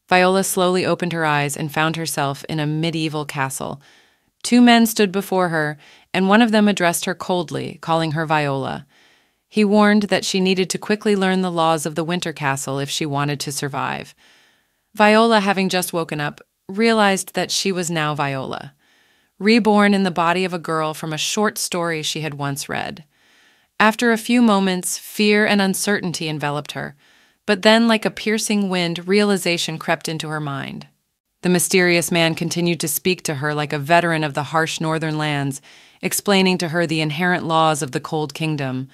Viola slowly opened her eyes and found herself in a medieval castle. Two men stood before her, and one of them addressed her coldly, calling her Viola. He warned that she needed to quickly learn the laws of the Winter Castle if she wanted to survive. Viola, having just woken up, realized that she was now Viola, reborn in the body of a girl from a short story she had once read. After a few moments, fear and uncertainty enveloped her, but then, like a piercing wind, realization crept into her mind. The mysterious man continued to speak to her like a veteran of the harsh northern lands, explaining to her the inherent laws of the Cold Kingdom.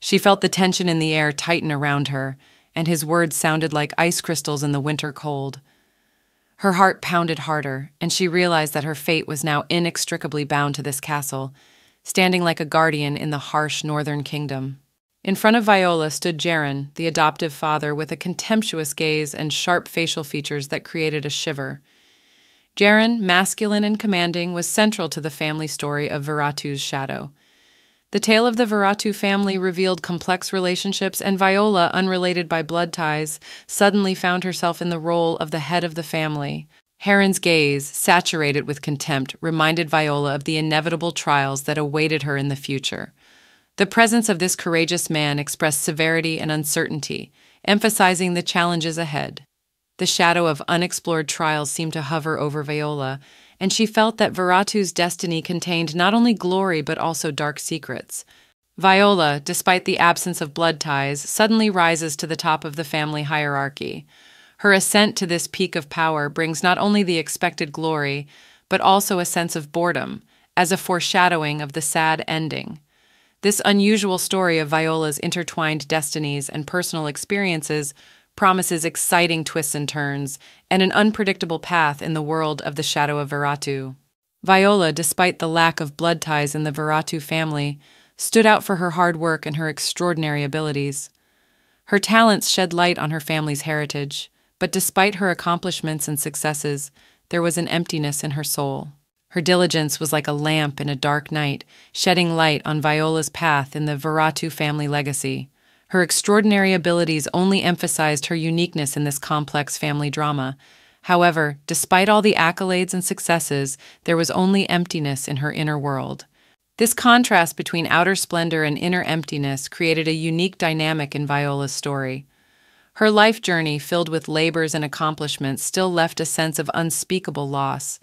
She felt the tension in the air tighten around her, and his words sounded like ice crystals in the winter cold. Her heart pounded harder, and she realized that her fate was now inextricably bound to this castle, standing like a guardian in the harsh northern kingdom. In front of Viola stood Jaron, the adoptive father, with a contemptuous gaze and sharp facial features that created a shiver. Jaron, masculine and commanding, was central to the family story of Viratu's shadow. The tale of the Viratu family revealed complex relationships, and Viola, unrelated by blood ties, suddenly found herself in the role of the head of the family. Heron's gaze, saturated with contempt, reminded Viola of the inevitable trials that awaited her in the future. The presence of this courageous man expressed severity and uncertainty, emphasizing the challenges ahead. The shadow of unexplored trials seemed to hover over Viola, and she felt that Viratu's destiny contained not only glory but also dark secrets. Viola, despite the absence of blood ties, suddenly rises to the top of the family hierarchy. Her ascent to this peak of power brings not only the expected glory, but also a sense of boredom, as a foreshadowing of the sad ending. This unusual story of Viola's intertwined destinies and personal experiences promises exciting twists and turns, and an unpredictable path in the world of the Shadow of Viratu. Viola, despite the lack of blood ties in the Viratu family, stood out for her hard work and her extraordinary abilities. Her talents shed light on her family's heritage, but despite her accomplishments and successes, there was an emptiness in her soul. Her diligence was like a lamp in a dark night, shedding light on Viola's path in the Viratu family legacy. Her extraordinary abilities only emphasized her uniqueness in this complex family drama. However, despite all the accolades and successes, there was only emptiness in her inner world. This contrast between outer splendor and inner emptiness created a unique dynamic in Viola's story. Her life journey, filled with labors and accomplishments, still left a sense of unspeakable loss.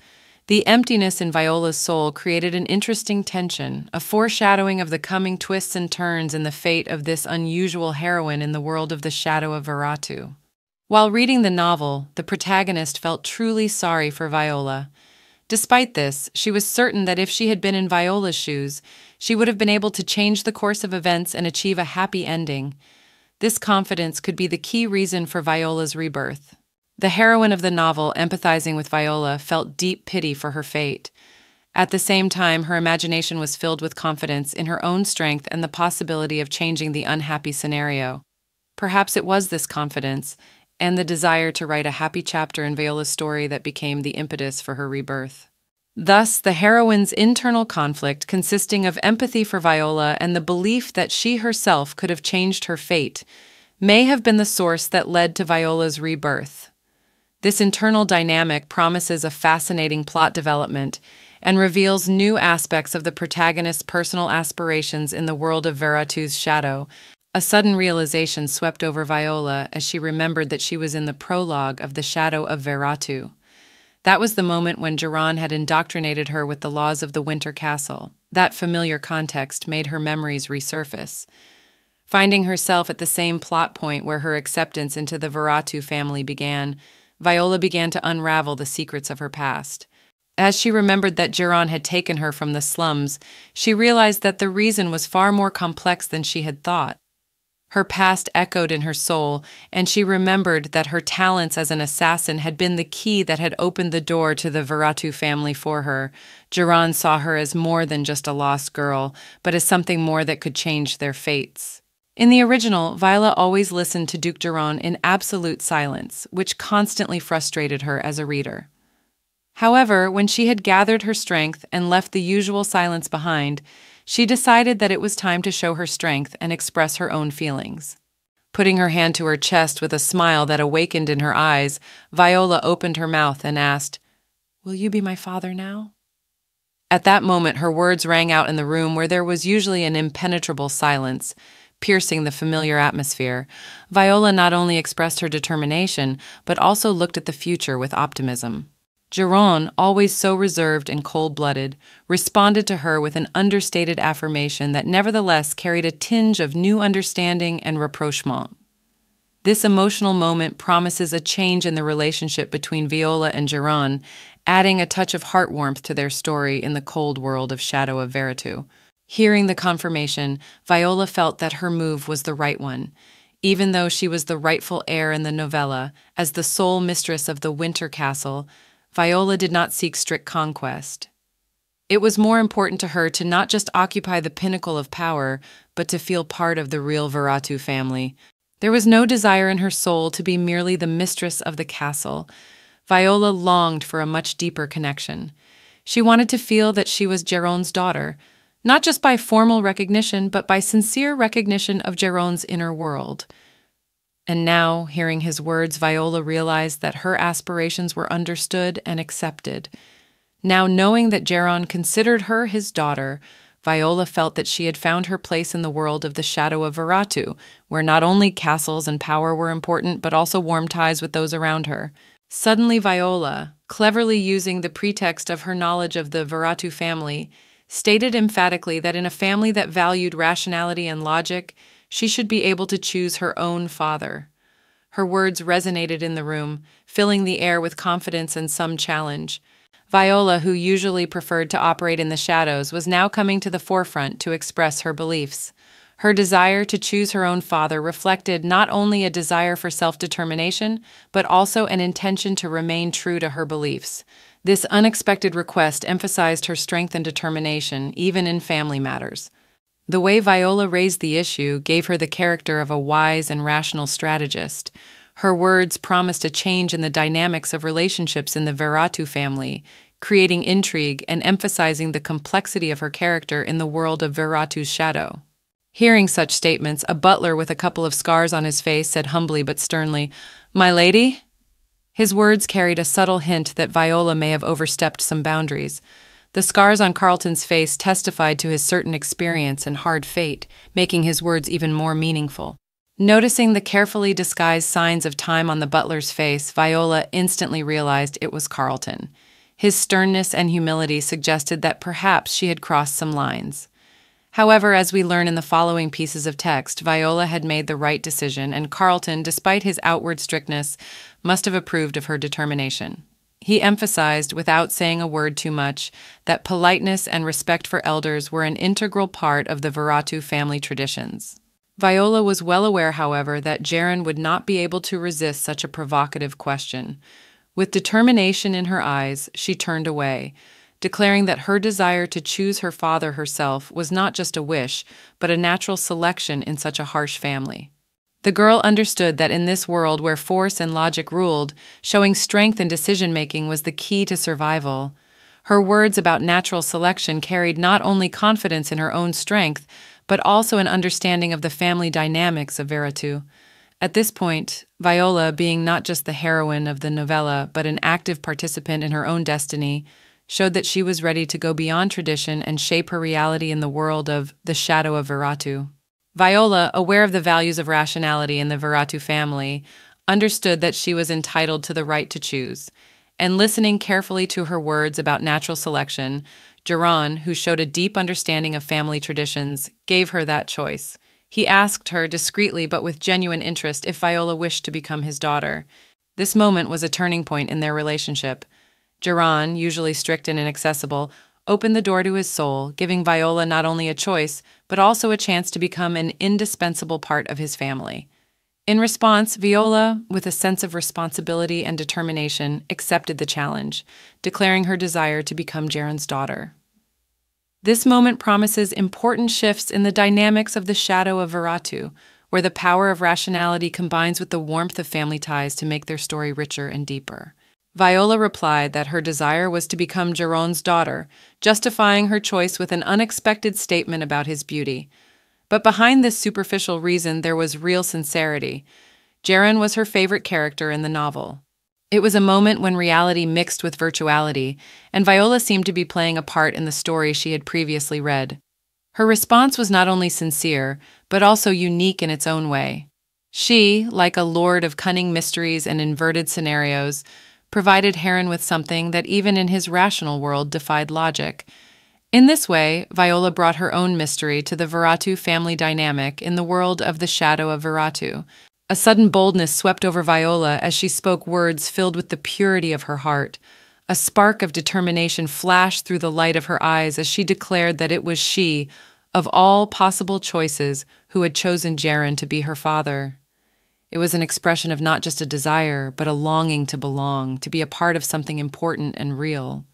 The emptiness in Viola's soul created an interesting tension, a foreshadowing of the coming twists and turns in the fate of this unusual heroine in the world of the Shadow of Viratu. While reading the novel, the protagonist felt truly sorry for Viola. Despite this, she was certain that if she had been in Viola's shoes, she would have been able to change the course of events and achieve a happy ending. This confidence could be the key reason for Viola's rebirth. The heroine of the novel, empathizing with Viola, felt deep pity for her fate. At the same time, her imagination was filled with confidence in her own strength and the possibility of changing the unhappy scenario. Perhaps it was this confidence and the desire to write a happy chapter in Viola's story that became the impetus for her rebirth. Thus, the heroine's internal conflict, consisting of empathy for Viola and the belief that she herself could have changed her fate, may have been the source that led to Viola's rebirth. This internal dynamic promises a fascinating plot development and reveals new aspects of the protagonist's personal aspirations in the world of Viratu's shadow. A sudden realization swept over Viola as she remembered that she was in the prologue of the Shadow of Viratu. That was the moment when Jaron had indoctrinated her with the laws of the Winter Castle. That familiar context made her memories resurface. Finding herself at the same plot point where her acceptance into the Viratu family began, Viola began to unravel the secrets of her past. As she remembered that Jaron had taken her from the slums, she realized that the reason was far more complex than she had thought. Her past echoed in her soul, and she remembered that her talents as an assassin had been the key that had opened the door to the Viratu family for her. Jaron saw her as more than just a lost girl, but as something more that could change their fates. In the original, Viola always listened to Duke Jaron in absolute silence, which constantly frustrated her as a reader. However, when she had gathered her strength and left the usual silence behind, she decided that it was time to show her strength and express her own feelings. Putting her hand to her chest with a smile that awakened in her eyes, Viola opened her mouth and asked, "Will you be my father now?" At that moment, her words rang out in the room where there was usually an impenetrable silence, piercing the familiar atmosphere. Viola not only expressed her determination, but also looked at the future with optimism. Geron, always so reserved and cold-blooded, responded to her with an understated affirmation that nevertheless carried a tinge of new understanding and rapprochement. This emotional moment promises a change in the relationship between Viola and Geron, adding a touch of heart warmth to their story in the cold world of Shadow of Veratu. Hearing the confirmation, Viola felt that her move was the right one. Even though she was the rightful heir in the novella, as the sole mistress of the Winter Castle, Viola did not seek strict conquest. It was more important to her to not just occupy the pinnacle of power, but to feel part of the real Veratu family. There was no desire in her soul to be merely the mistress of the castle. Viola longed for a much deeper connection. She wanted to feel that she was Geron's daughter, not just by formal recognition, but by sincere recognition of Geron's inner world. And now, hearing his words, Viola realized that her aspirations were understood and accepted. Now, knowing that Geron considered her his daughter, Viola felt that she had found her place in the world of the Shadow of Veratu, where not only castles and power were important, but also warm ties with those around her. Suddenly, Viola, cleverly using the pretext of her knowledge of the Veratu family, stated emphatically that in a family that valued rationality and logic, she should be able to choose her own father. Her words resonated in the room, filling the air with confidence and some challenge. Viola, who usually preferred to operate in the shadows, was now coming to the forefront to express her beliefs. Her desire to choose her own father reflected not only a desire for self-determination, but also an intention to remain true to her beliefs. This unexpected request emphasized her strength and determination, even in family matters. The way Viola raised the issue gave her the character of a wise and rational strategist. Her words promised a change in the dynamics of relationships in the Veratu family, creating intrigue and emphasizing the complexity of her character in the world of Veratu's shadow. Hearing such statements, a butler with a couple of scars on his face said humbly but sternly, "My lady?" His words carried a subtle hint that Viola may have overstepped some boundaries. The scars on Carlton's face testified to his certain experience and hard fate, making his words even more meaningful. Noticing the carefully disguised signs of time on the butler's face, Viola instantly realized it was Carlton. His sternness and humility suggested that perhaps she had crossed some lines. However, as we learn in the following pieces of text, Viola had made the right decision, and Carlton, despite his outward strictness, must have approved of her determination. He emphasized, without saying a word too much, that politeness and respect for elders were an integral part of the Veratu family traditions. Viola was well aware, however, that Geron would not be able to resist such a provocative question. With determination in her eyes, she turned away, declaring that her desire to choose her father herself was not just a wish, but a natural selection in such a harsh family. The girl understood that in this world where force and logic ruled, showing strength in decision-making was the key to survival. Her words about natural selection carried not only confidence in her own strength, but also an understanding of the family dynamics of Veratu. At this point, Viola, being not just the heroine of the novella, but an active participant in her own destiny, showed that she was ready to go beyond tradition and shape her reality in the world of the Shadow of Veratu. Viola, aware of the values of rationality in the Veratu family, understood that she was entitled to the right to choose, and listening carefully to her words about natural selection, Geron, who showed a deep understanding of family traditions, gave her that choice. He asked her discreetly but with genuine interest if Viola wished to become his daughter. This moment was a turning point in their relationship. Geron, usually strict and inaccessible, opened the door to his soul, giving Viola not only a choice, but also a chance to become an indispensable part of his family. In response, Viola, with a sense of responsibility and determination, accepted the challenge, declaring her desire to become Geron's daughter. This moment promises important shifts in the dynamics of the Shadow of Veratu, where the power of rationality combines with the warmth of family ties to make their story richer and deeper. Viola replied that her desire was to become Geron's daughter, justifying her choice with an unexpected statement about his beauty. But behind this superficial reason, there was real sincerity. Jaren was her favorite character in the novel. It was a moment when reality mixed with virtuality, and Viola seemed to be playing a part in the story she had previously read. Her response was not only sincere, but also unique in its own way. She, like a lord of cunning mysteries and inverted scenarios, provided Heron with something that even in his rational world defied logic. In this way, Viola brought her own mystery to the Viratu family dynamic in the world of the Shadow of Viratu. A sudden boldness swept over Viola as she spoke words filled with the purity of her heart. A spark of determination flashed through the light of her eyes as she declared that it was she, of all possible choices, who had chosen Jaren to be her father. It was an expression of not just a desire, but a longing to belong, to be a part of something important and real.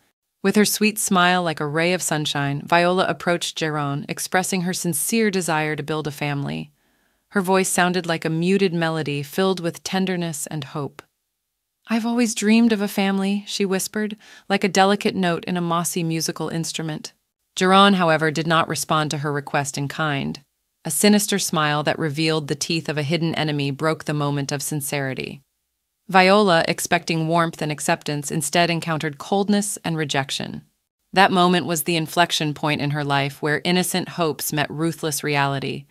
With her sweet smile like a ray of sunshine, Viola approached Jaren, expressing her sincere desire to build a family. Her voice sounded like a muted melody filled with tenderness and hope. "I've always dreamed of a family," she whispered, like a delicate note in a mossy musical instrument. Jaren, however, did not respond to her request in kind. A sinister smile that revealed the teeth of a hidden enemy broke the moment of sincerity. Viola, expecting warmth and acceptance, instead encountered coldness and rejection. That moment was the inflection point in her life where innocent hopes met ruthless reality.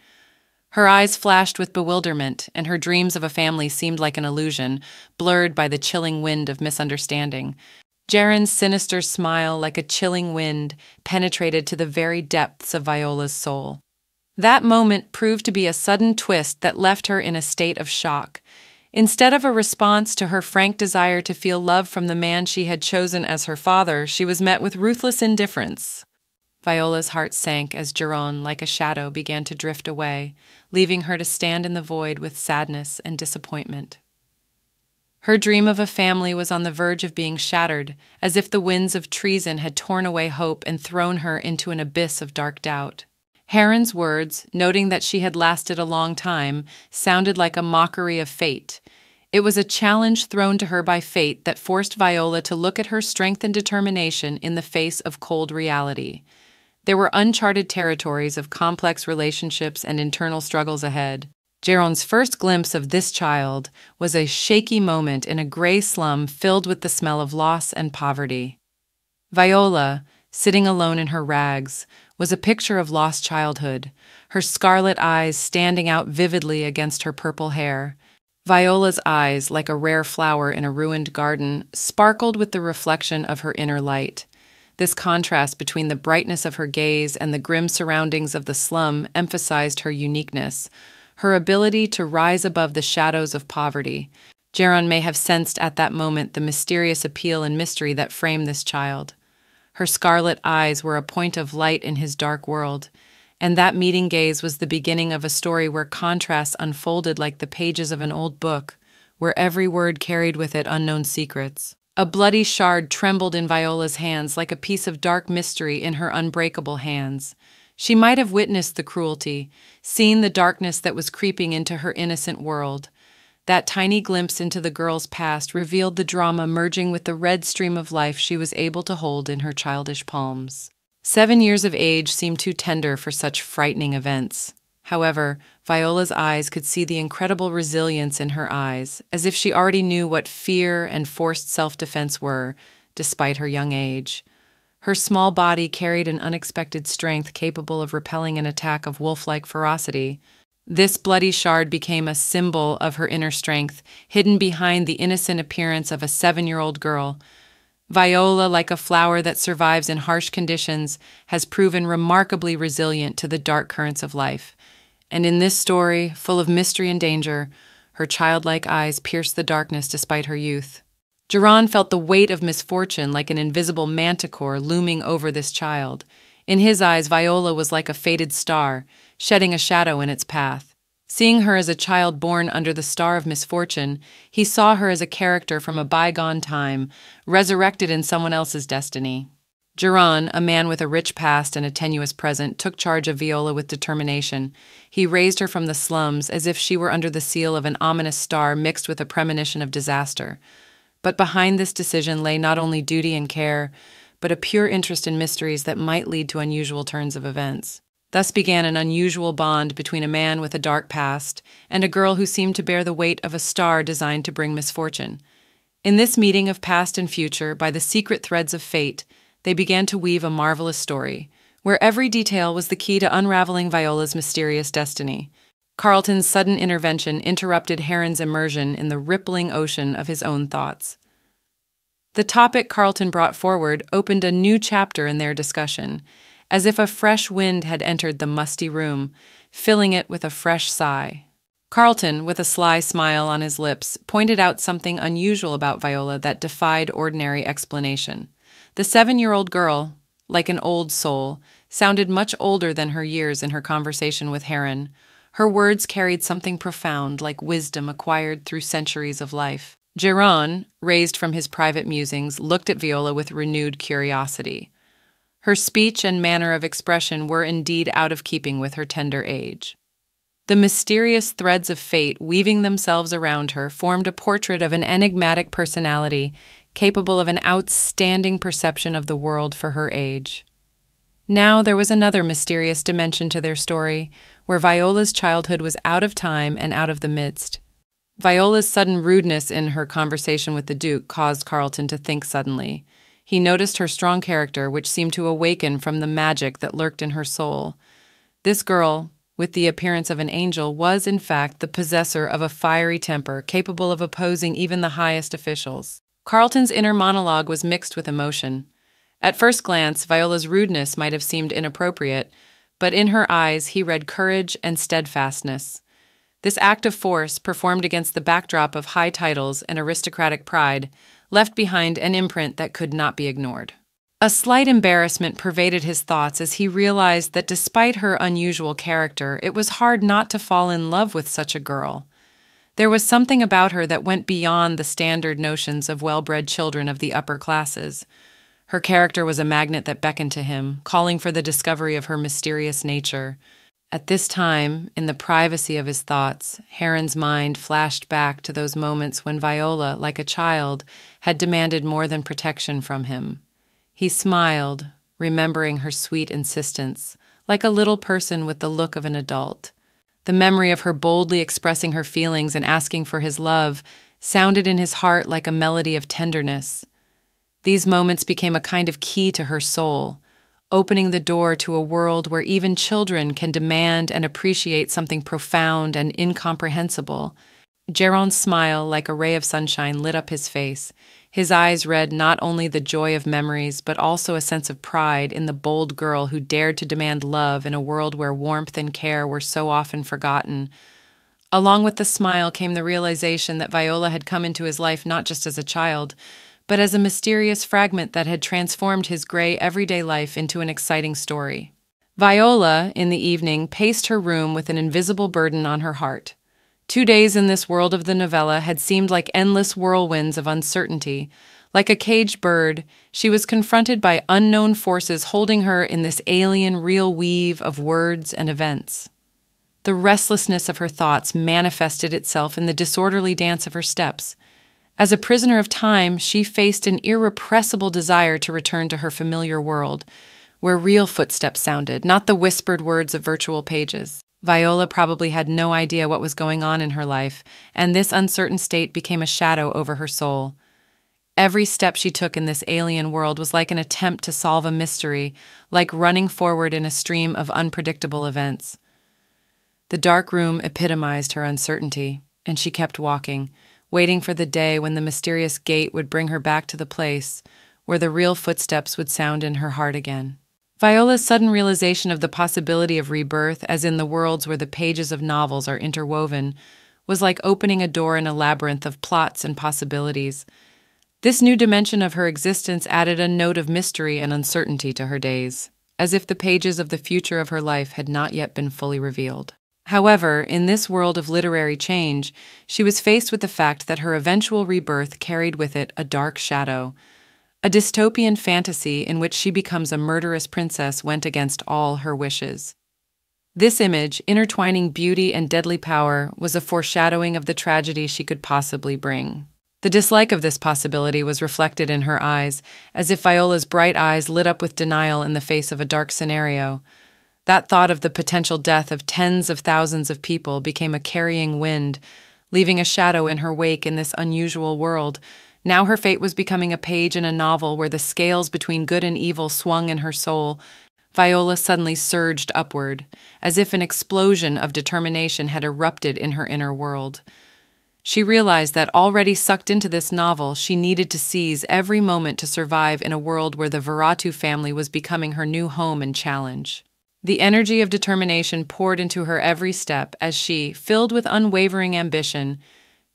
Her eyes flashed with bewilderment, and her dreams of a family seemed like an illusion, blurred by the chilling wind of misunderstanding. Jaren's sinister smile, like a chilling wind, penetrated to the very depths of Viola's soul. That moment proved to be a sudden twist that left her in a state of shock. Instead of a response to her frank desire to feel love from the man she had chosen as her father, she was met with ruthless indifference. Viola's heart sank as Jaren, like a shadow, began to drift away, leaving her to stand in the void with sadness and disappointment. Her dream of a family was on the verge of being shattered, as if the winds of treason had torn away hope and thrown her into an abyss of dark doubt. Heron's words, noting that she had lasted a long time, sounded like a mockery of fate. It was a challenge thrown to her by fate that forced Viola to look at her strength and determination in the face of cold reality. There were uncharted territories of complex relationships and internal struggles ahead. Jaren's first glimpse of this child was a shaky moment in a gray slum filled with the smell of loss and poverty. Viola, sitting alone in her rags, was a picture of lost childhood, her scarlet eyes standing out vividly against her purple hair. Viola's eyes, like a rare flower in a ruined garden, sparkled with the reflection of her inner light. This contrast between the brightness of her gaze and the grim surroundings of the slum emphasized her uniqueness, her ability to rise above the shadows of poverty. Jaren may have sensed at that moment the mysterious appeal and mystery that framed this child. Her scarlet eyes were a point of light in his dark world, and that meeting gaze was the beginning of a story where contrasts unfolded like the pages of an old book, where every word carried with it unknown secrets. A bloody shard trembled in Viola's hands like a piece of dark mystery in her unbreakable hands. She might have witnessed the cruelty, seen the darkness that was creeping into her innocent world. That tiny glimpse into the girl's past revealed the drama merging with the red stream of life she was able to hold in her childish palms. 7 years of age seemed too tender for such frightening events. However, Viola's eyes could see the incredible resilience in her eyes, as if she already knew what fear and forced self-defense were, despite her young age. Her small body carried an unexpected strength capable of repelling an attack of wolf-like ferocity. This bloody shard became a symbol of her inner strength, hidden behind the innocent appearance of a 7-year-old girl. Viola, like a flower that survives in harsh conditions, has proven remarkably resilient to the dark currents of life. And in this story, full of mystery and danger, her childlike eyes pierced the darkness despite her youth. Jaren felt the weight of misfortune like an invisible manticore looming over this child. In his eyes, Viola was like a fated star, shedding a shadow in its path. Seeing her as a child born under the star of misfortune, he saw her as a character from a bygone time, resurrected in someone else's destiny. Jaren, a man with a rich past and a tenuous present, took charge of Viola with determination. He raised her from the slums as if she were under the seal of an ominous star mixed with a premonition of disaster. But behind this decision lay not only duty and care, but a pure interest in mysteries that might lead to unusual turns of events. Thus began an unusual bond between a man with a dark past and a girl who seemed to bear the weight of a star designed to bring misfortune. In this meeting of past and future, by the secret threads of fate, they began to weave a marvelous story, where every detail was the key to unraveling Viola's mysterious destiny. Carlton's sudden intervention interrupted Heron's immersion in the rippling ocean of his own thoughts. The topic Carlton brought forward opened a new chapter in their discussion, as if a fresh wind had entered the musty room, filling it with a fresh sigh. Carlton, with a sly smile on his lips, pointed out something unusual about Viola that defied ordinary explanation. The 7-year-old girl, like an old soul, sounded much older than her years in her conversation with Heron. Her words carried something profound, like wisdom acquired through centuries of life. Geron, raised from his private musings, looked at Viola with renewed curiosity. Her speech and manner of expression were indeed out of keeping with her tender age. The mysterious threads of fate weaving themselves around her formed a portrait of an enigmatic personality capable of an outstanding perception of the world for her age. Now there was another mysterious dimension to their story, where Viola's childhood was out of time and out of the midst. Viola's sudden rudeness in her conversation with the Duke caused Carlton to think suddenly. He noticed her strong character, which seemed to awaken from the magic that lurked in her soul. This girl, with the appearance of an angel, was in fact the possessor of a fiery temper capable of opposing even the highest officials. Carlton's inner monologue was mixed with emotion. At first glance, Viola's rudeness might have seemed inappropriate, but in her eyes he read courage and steadfastness. This act of force, performed against the backdrop of high titles and aristocratic pride, left behind an imprint that could not be ignored. A slight embarrassment pervaded his thoughts as he realized that despite her unusual character, it was hard not to fall in love with such a girl. There was something about her that went beyond the standard notions of well-bred children of the upper classes. Her character was a magnet that beckoned to him, calling for the discovery of her mysterious nature. At this time, in the privacy of his thoughts, Heron's mind flashed back to those moments when Viola, like a child, had demanded more than protection from him. He smiled, remembering her sweet insistence, like a little person with the look of an adult. The memory of her boldly expressing her feelings and asking for his love sounded in his heart like a melody of tenderness. These moments became a kind of key to her soul, opening the door to a world where even children can demand and appreciate something profound and incomprehensible. Geron's smile, like a ray of sunshine, lit up his face. His eyes read not only the joy of memories, but also a sense of pride in the bold girl who dared to demand love in a world where warmth and care were so often forgotten. Along with the smile came the realization that Viola had come into his life not just as a child, but as a mysterious fragment that had transformed his gray everyday life into an exciting story. Viola, in the evening, paced her room with an invisible burden on her heart. 2 days in this world of the novella had seemed like endless whirlwinds of uncertainty. Like a caged bird, she was confronted by unknown forces holding her in this alien, real weave of words and events. The restlessness of her thoughts manifested itself in the disorderly dance of her steps. As a prisoner of time, she faced an irrepressible desire to return to her familiar world, where real footsteps sounded, not the whispered words of virtual pages. Viola probably had no idea what was going on in her life, and this uncertain state became a shadow over her soul. Every step she took in this alien world was like an attempt to solve a mystery, like running forward in a stream of unpredictable events. The dark room epitomized her uncertainty, and she kept walking, waiting for the day when the mysterious gate would bring her back to the place where the real footsteps would sound in her heart again. Viola's sudden realization of the possibility of rebirth, as in the worlds where the pages of novels are interwoven, was like opening a door in a labyrinth of plots and possibilities. This new dimension of her existence added a note of mystery and uncertainty to her days, as if the pages of the future of her life had not yet been fully revealed. However, in this world of literary change, she was faced with the fact that her eventual rebirth carried with it a dark shadow. A dystopian fantasy in which she becomes a murderous princess went against all her wishes. This image, intertwining beauty and deadly power, was a foreshadowing of the tragedy she could possibly bring. The dislike of this possibility was reflected in her eyes, as if Viola's bright eyes lit up with denial in the face of a dark scenario. That thought of the potential death of tens of thousands of people became a carrying wind, leaving a shadow in her wake in this unusual world. Now her fate was becoming a page in a novel where the scales between good and evil swung in her soul. Viola suddenly surged upward, as if an explosion of determination had erupted in her inner world. She realized that already sucked into this novel, she needed to seize every moment to survive in a world where the Veratu family was becoming her new home and challenge. The energy of determination poured into her every step as she, filled with unwavering ambition,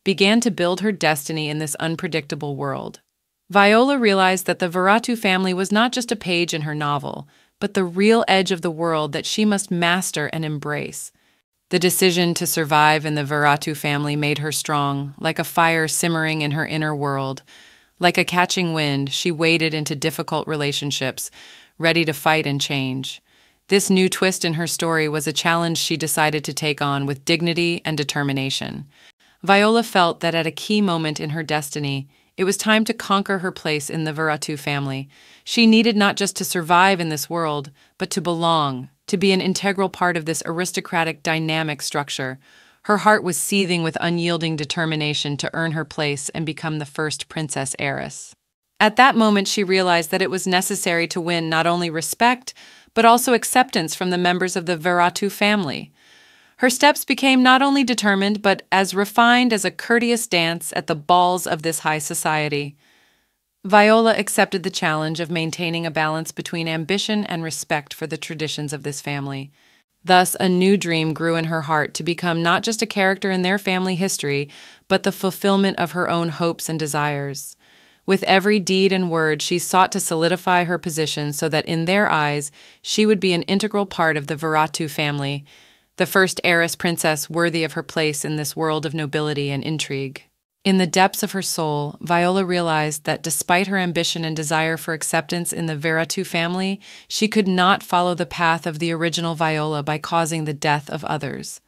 began to build her destiny in this unpredictable world. Viola realized that the Veratu family was not just a page in her novel, but the real edge of the world that she must master and embrace. The decision to survive in the Veratu family made her strong, like a fire simmering in her inner world. Like a catching wind, she waded into difficult relationships, ready to fight and change. This new twist in her story was a challenge she decided to take on with dignity and determination. Viola felt that at a key moment in her destiny, it was time to conquer her place in the Veratu family. She needed not just to survive in this world, but to belong, to be an integral part of this aristocratic, dynamic structure. Her heart was seething with unyielding determination to earn her place and become the first princess heiress. At that moment, she realized that it was necessary to win not only respect, but also acceptance from the members of the Veratu family. Her steps became not only determined, but as refined as a courteous dance at the balls of this high society. Viola accepted the challenge of maintaining a balance between ambition and respect for the traditions of this family. Thus, a new dream grew in her heart to become not just a character in their family history, but the fulfillment of her own hopes and desires. With every deed and word, she sought to solidify her position so that in their eyes, she would be an integral part of the Veratu family, the first heiress princess worthy of her place in this world of nobility and intrigue. In the depths of her soul, Viola realized that despite her ambition and desire for acceptance in the Veratu family, she could not follow the path of the original Viola by causing the death of others.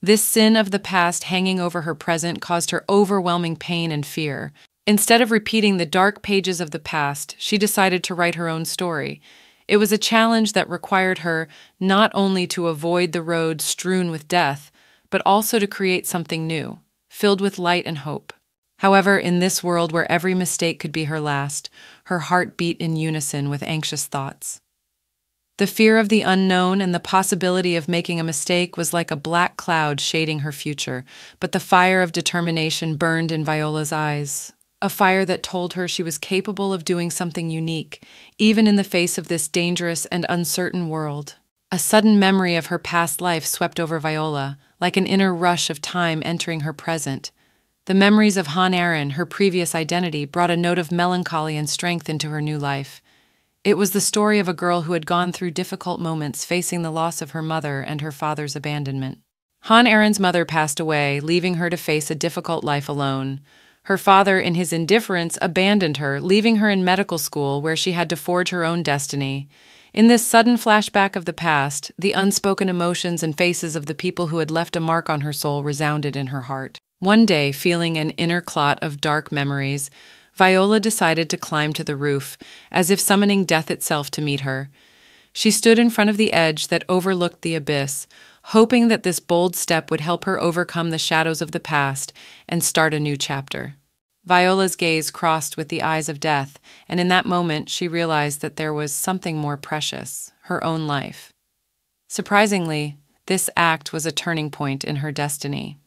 This sin of the past hanging over her present caused her overwhelming pain and fear. Instead of repeating the dark pages of the past, she decided to write her own story. It was a challenge that required her not only to avoid the road strewn with death, but also to create something new, filled with light and hope. However, in this world where every mistake could be her last, her heart beat in unison with anxious thoughts. The fear of the unknown and the possibility of making a mistake was like a black cloud shading her future, but the fire of determination burned in Viola's eyes. A fire that told her she was capable of doing something unique, even in the face of this dangerous and uncertain world. A sudden memory of her past life swept over Viola, like an inner rush of time entering her present. The memories of Han Aaron, her previous identity, brought a note of melancholy and strength into her new life. It was the story of a girl who had gone through difficult moments facing the loss of her mother and her father's abandonment. Han Aaron's mother passed away, leaving her to face a difficult life alone. Her father, in his indifference, abandoned her, leaving her in medical school where she had to forge her own destiny. In this sudden flashback of the past, the unspoken emotions and faces of the people who had left a mark on her soul resounded in her heart. One day, feeling an inner clot of dark memories, Viola decided to climb to the roof, as if summoning death itself to meet her. She stood in front of the edge that overlooked the abyss, hoping that this bold step would help her overcome the shadows of the past and start a new chapter. Viola's gaze crossed with the eyes of death, and in that moment she realized that there was something more precious, her own life. Surprisingly, this act was a turning point in her destiny.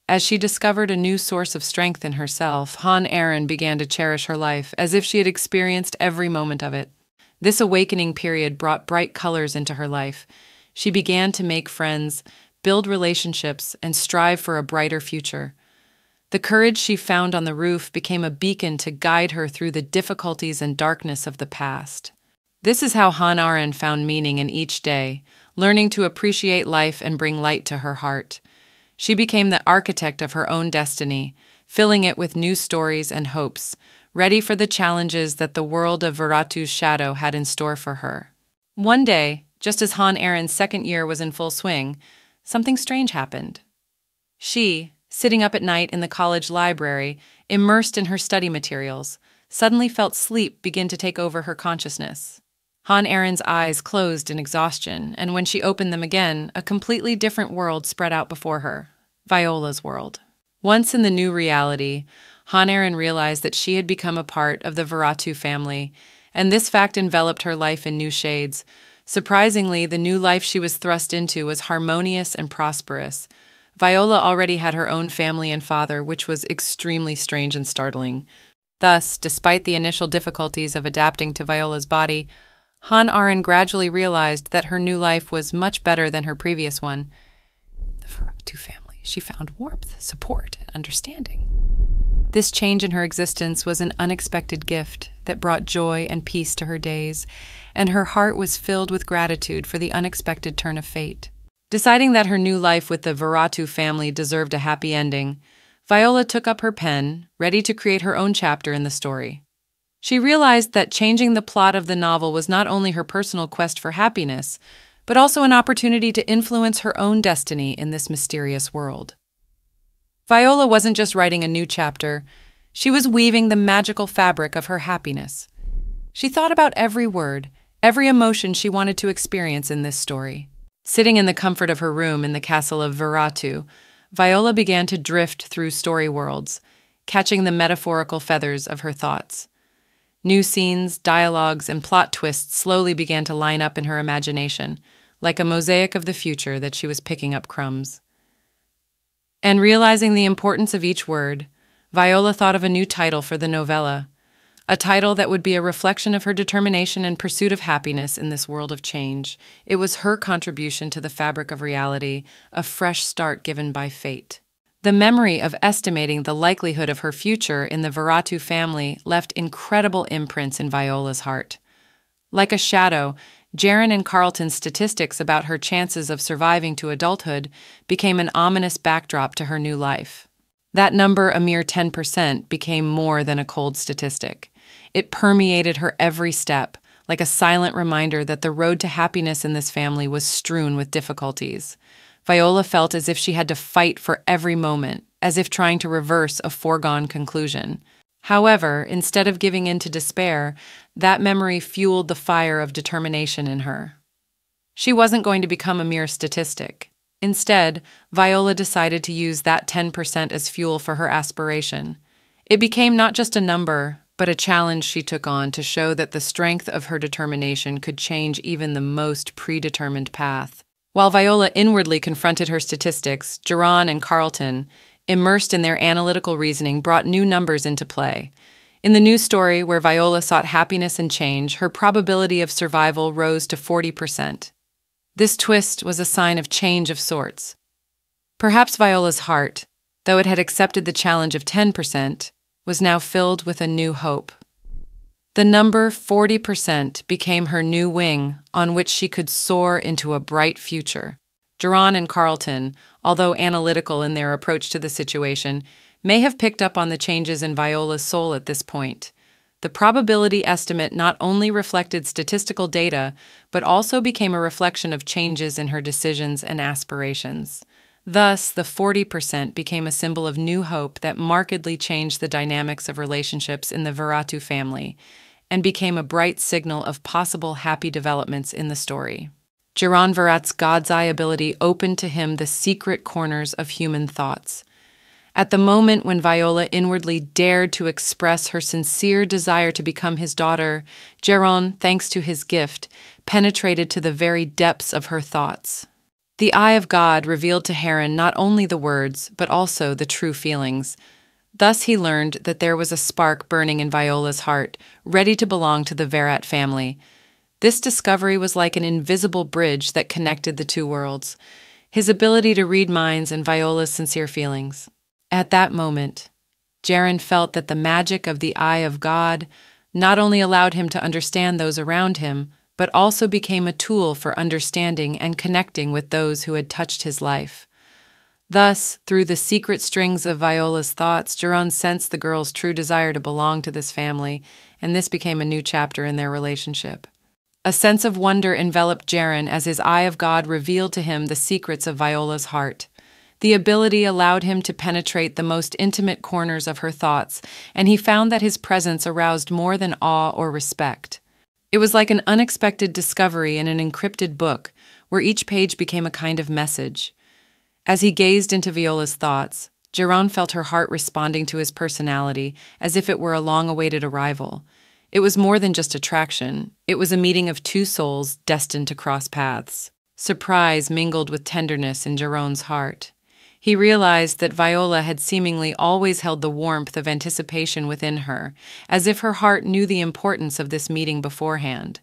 As she discovered a new source of strength in herself, Han Aaron began to cherish her life as if she had experienced every moment of it. This awakening period brought bright colors into her life. She began to make friends, build relationships, and strive for a brighter future. The courage she found on the roof became a beacon to guide her through the difficulties and darkness of the past. This is how Han Aaron found meaning in each day, learning to appreciate life and bring light to her heart. She became the architect of her own destiny, filling it with new stories and hopes, ready for the challenges that the world of Veratu's shadow had in store for her. One day, just as Han Aaron's second year was in full swing, something strange happened. She, sitting up at night in the college library, immersed in her study materials, suddenly felt sleep begin to take over her consciousness. Han Erin's eyes closed in exhaustion, and when she opened them again, a completely different world spread out before her. Viola's world. Once in the new reality, Han Erin realized that she had become a part of the Veratu family, and this fact enveloped her life in new shades. Surprisingly, the new life she was thrust into was harmonious and prosperous. Viola already had her own family and father, which was extremely strange and startling. Thus, despite the initial difficulties of adapting to Viola's body, Han Erin gradually realized that her new life was much better than her previous one. The Veratu family, she found warmth, support, and understanding. This change in her existence was an unexpected gift that brought joy and peace to her days, and her heart was filled with gratitude for the unexpected turn of fate. Deciding that her new life with the Veratu family deserved a happy ending, Viola took up her pen, ready to create her own chapter in the story. She realized that changing the plot of the novel was not only her personal quest for happiness, but also an opportunity to influence her own destiny in this mysterious world. Viola wasn't just writing a new chapter, she was weaving the magical fabric of her happiness. She thought about every word, every emotion she wanted to experience in this story. Sitting in the comfort of her room in the castle of Veratu, Viola began to drift through story worlds, catching the metaphorical feathers of her thoughts. New scenes, dialogues, and plot twists slowly began to line up in her imagination, like a mosaic of the future that she was picking up crumbs. And realizing the importance of each word, Viola thought of a new title for the novella, a title that would be a reflection of her determination and pursuit of happiness in this world of change. It was her contribution to the fabric of reality, a fresh start given by fate. The memory of estimating the likelihood of her future in the Veratu family left incredible imprints in Viola's heart. Like a shadow, Jaren and Carlton's statistics about her chances of surviving to adulthood became an ominous backdrop to her new life. That number, a mere 10%, became more than a cold statistic. It permeated her every step, like a silent reminder that the road to happiness in this family was strewn with difficulties. Viola felt as if she had to fight for every moment, as if trying to reverse a foregone conclusion. However, instead of giving in to despair, that memory fueled the fire of determination in her. She wasn't going to become a mere statistic. Instead, Viola decided to use that 10% as fuel for her aspiration. It became not just a number, but a challenge she took on to show that the strength of her determination could change even the most predetermined path. While Viola inwardly confronted her statistics, Jaren and Carlton, immersed in their analytical reasoning, brought new numbers into play. In the new story, where Viola sought happiness and change, her probability of survival rose to 40%. This twist was a sign of change of sorts. Perhaps Viola's heart, though it had accepted the challenge of 10%, was now filled with a new hope. The number 40% became her new wing on which she could soar into a bright future. Jaren and Carlton, although analytical in their approach to the situation, may have picked up on the changes in Viola's soul at this point. The probability estimate not only reflected statistical data, but also became a reflection of changes in her decisions and aspirations. Thus, the 40% became a symbol of new hope that markedly changed the dynamics of relationships in the Veratu family, and became a bright signal of possible happy developments in the story. Jaren Virat's God's Eye ability opened to him the secret corners of human thoughts. At the moment when Viola inwardly dared to express her sincere desire to become his daughter, Jaren, thanks to his gift, penetrated to the very depths of her thoughts. The Eye of God revealed to Heron not only the words, but also the true feelings. Thus he learned that there was a spark burning in Viola's heart, ready to belong to the Virat family. This discovery was like an invisible bridge that connected the two worlds, his ability to read minds and Viola's sincere feelings. At that moment, Jaren felt that the magic of the Eye of God not only allowed him to understand those around him, but also became a tool for understanding and connecting with those who had touched his life. Thus, through the secret strings of Viola's thoughts, Jaren sensed the girl's true desire to belong to this family, and this became a new chapter in their relationship. A sense of wonder enveloped Jaren as his Eye of God revealed to him the secrets of Viola's heart. The ability allowed him to penetrate the most intimate corners of her thoughts, and he found that his presence aroused more than awe or respect. It was like an unexpected discovery in an encrypted book, where each page became a kind of message. As he gazed into Viola's thoughts, Geron felt her heart responding to his personality as if it were a long-awaited arrival. It was more than just attraction. It was a meeting of two souls destined to cross paths. Surprise mingled with tenderness in Geron's heart. He realized that Viola had seemingly always held the warmth of anticipation within her, as if her heart knew the importance of this meeting beforehand.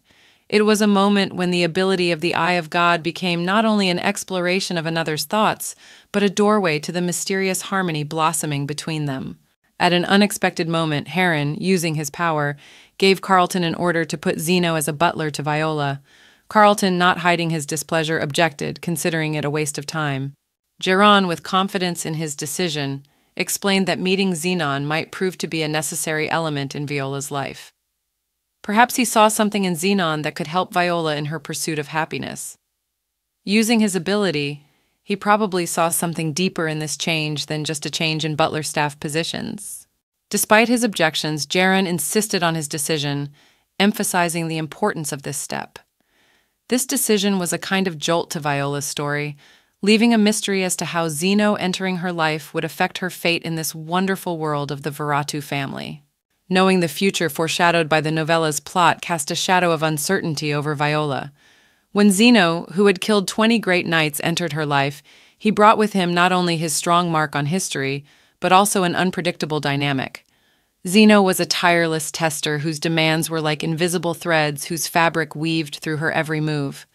It was a moment when the ability of the eye of God became not only an exploration of another's thoughts, but a doorway to the mysterious harmony blossoming between them. At an unexpected moment, Heron, using his power, gave Carlton an order to put Zeno as a butler to Viola. Carlton, not hiding his displeasure, objected, considering it a waste of time. Geron, with confidence in his decision, explained that meeting Zenon might prove to be a necessary element in Viola's life. Perhaps he saw something in Zenon that could help Viola in her pursuit of happiness. Using his ability, he probably saw something deeper in this change than just a change in butler staff positions. Despite his objections, Geron insisted on his decision, emphasizing the importance of this step. This decision was a kind of jolt to Viola's story, leaving a mystery as to how Zeno entering her life would affect her fate in this wonderful world of the Veratu family. Knowing the future foreshadowed by the novella's plot cast a shadow of uncertainty over Viola. When Zeno, who had killed 20 great knights, entered her life, he brought with him not only his strong mark on history, but also an unpredictable dynamic. Zeno was a tireless tester whose demands were like invisible threads whose fabric weaved through her every move.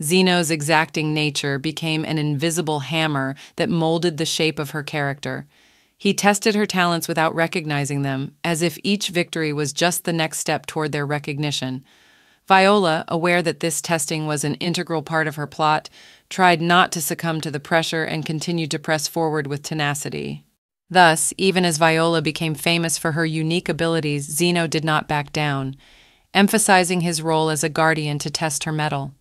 Zeno's exacting nature became an invisible hammer that molded the shape of her character. He tested her talents without recognizing them, as if each victory was just the next step toward their recognition. Viola, aware that this testing was an integral part of her plot, tried not to succumb to the pressure and continued to press forward with tenacity. Thus, even as Viola became famous for her unique abilities, Zeno did not back down, emphasizing his role as a guardian to test her mettle.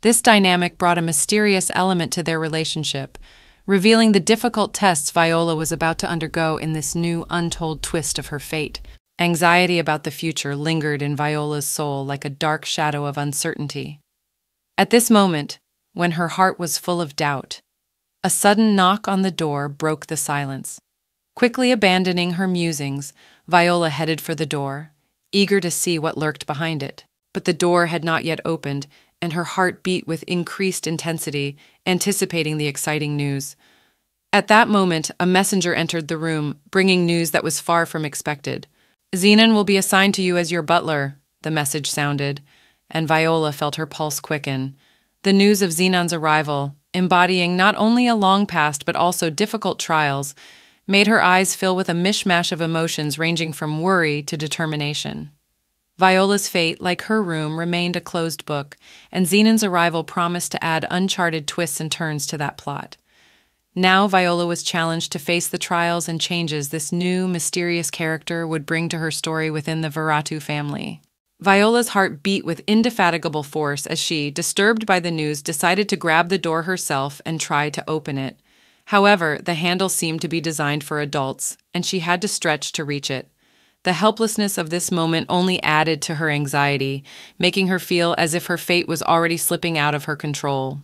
This dynamic brought a mysterious element to their relationship, revealing the difficult tests Viola was about to undergo in this new, untold twist of her fate. Anxiety about the future lingered in Viola's soul like a dark shadow of uncertainty. At this moment, when her heart was full of doubt, a sudden knock on the door broke the silence. Quickly abandoning her musings, Viola headed for the door, eager to see what lurked behind it. But the door had not yet opened, and her heart beat with increased intensity, anticipating the exciting news. At that moment, a messenger entered the room, bringing news that was far from expected. "Zenon will be assigned to you as your butler," the message sounded, and Viola felt her pulse quicken. The news of Zenon's arrival, embodying not only a long past but also difficult trials, made her eyes fill with a mishmash of emotions ranging from worry to determination. Viola's fate, like her room, remained a closed book, and Zenon's arrival promised to add uncharted twists and turns to that plot. Now Viola was challenged to face the trials and changes this new, mysterious character would bring to her story within the Veratu family. Viola's heart beat with indefatigable force as she, disturbed by the news, decided to grab the door herself and try to open it. However, the handle seemed to be designed for adults, and she had to stretch to reach it. The helplessness of this moment only added to her anxiety, making her feel as if her fate was already slipping out of her control.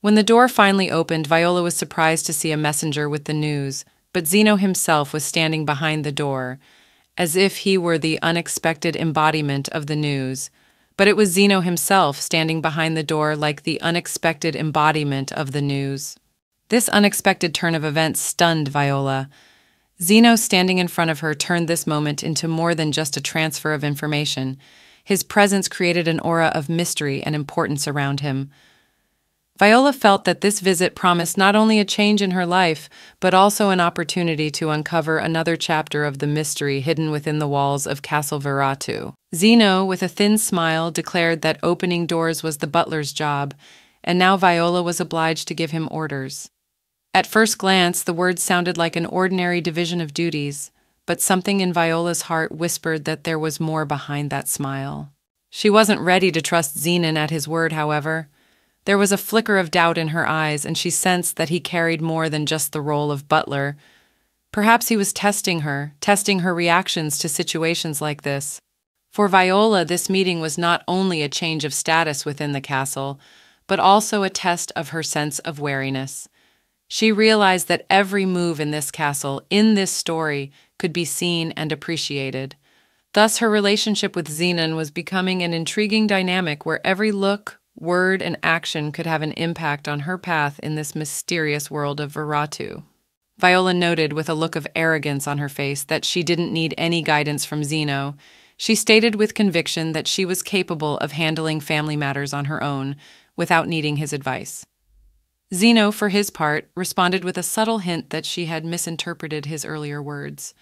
When the door finally opened, Viola was surprised to see a messenger with the news, but Zeno himself was standing behind the door, as if he were the unexpected embodiment of the news. But it was Zeno himself standing behind the door like the unexpected embodiment of the news. This unexpected turn of events stunned Viola. Zeno standing in front of her turned this moment into more than just a transfer of information. His presence created an aura of mystery and importance around him. Viola felt that this visit promised not only a change in her life, but also an opportunity to uncover another chapter of the mystery hidden within the walls of Castle Veratu. Zeno, with a thin smile, declared that opening doors was the butler's job, and now Viola was obliged to give him orders. At first glance, the words sounded like an ordinary division of duties, but something in Viola's heart whispered that there was more behind that smile. She wasn't ready to trust Zenon at his word, however. There was a flicker of doubt in her eyes, and she sensed that he carried more than just the role of butler. Perhaps he was testing her reactions to situations like this. For Viola, this meeting was not only a change of status within the castle, but also a test of her sense of wariness. She realized that every move in this castle, in this story, could be seen and appreciated. Thus, her relationship with Zenon was becoming an intriguing dynamic where every look, word, and action could have an impact on her path in this mysterious world of Viratu. Viola noted with a look of arrogance on her face that she didn't need any guidance from Zeno. She stated with conviction that she was capable of handling family matters on her own without needing his advice. Zeno, for his part, responded with a subtle hint that she had misinterpreted his earlier words.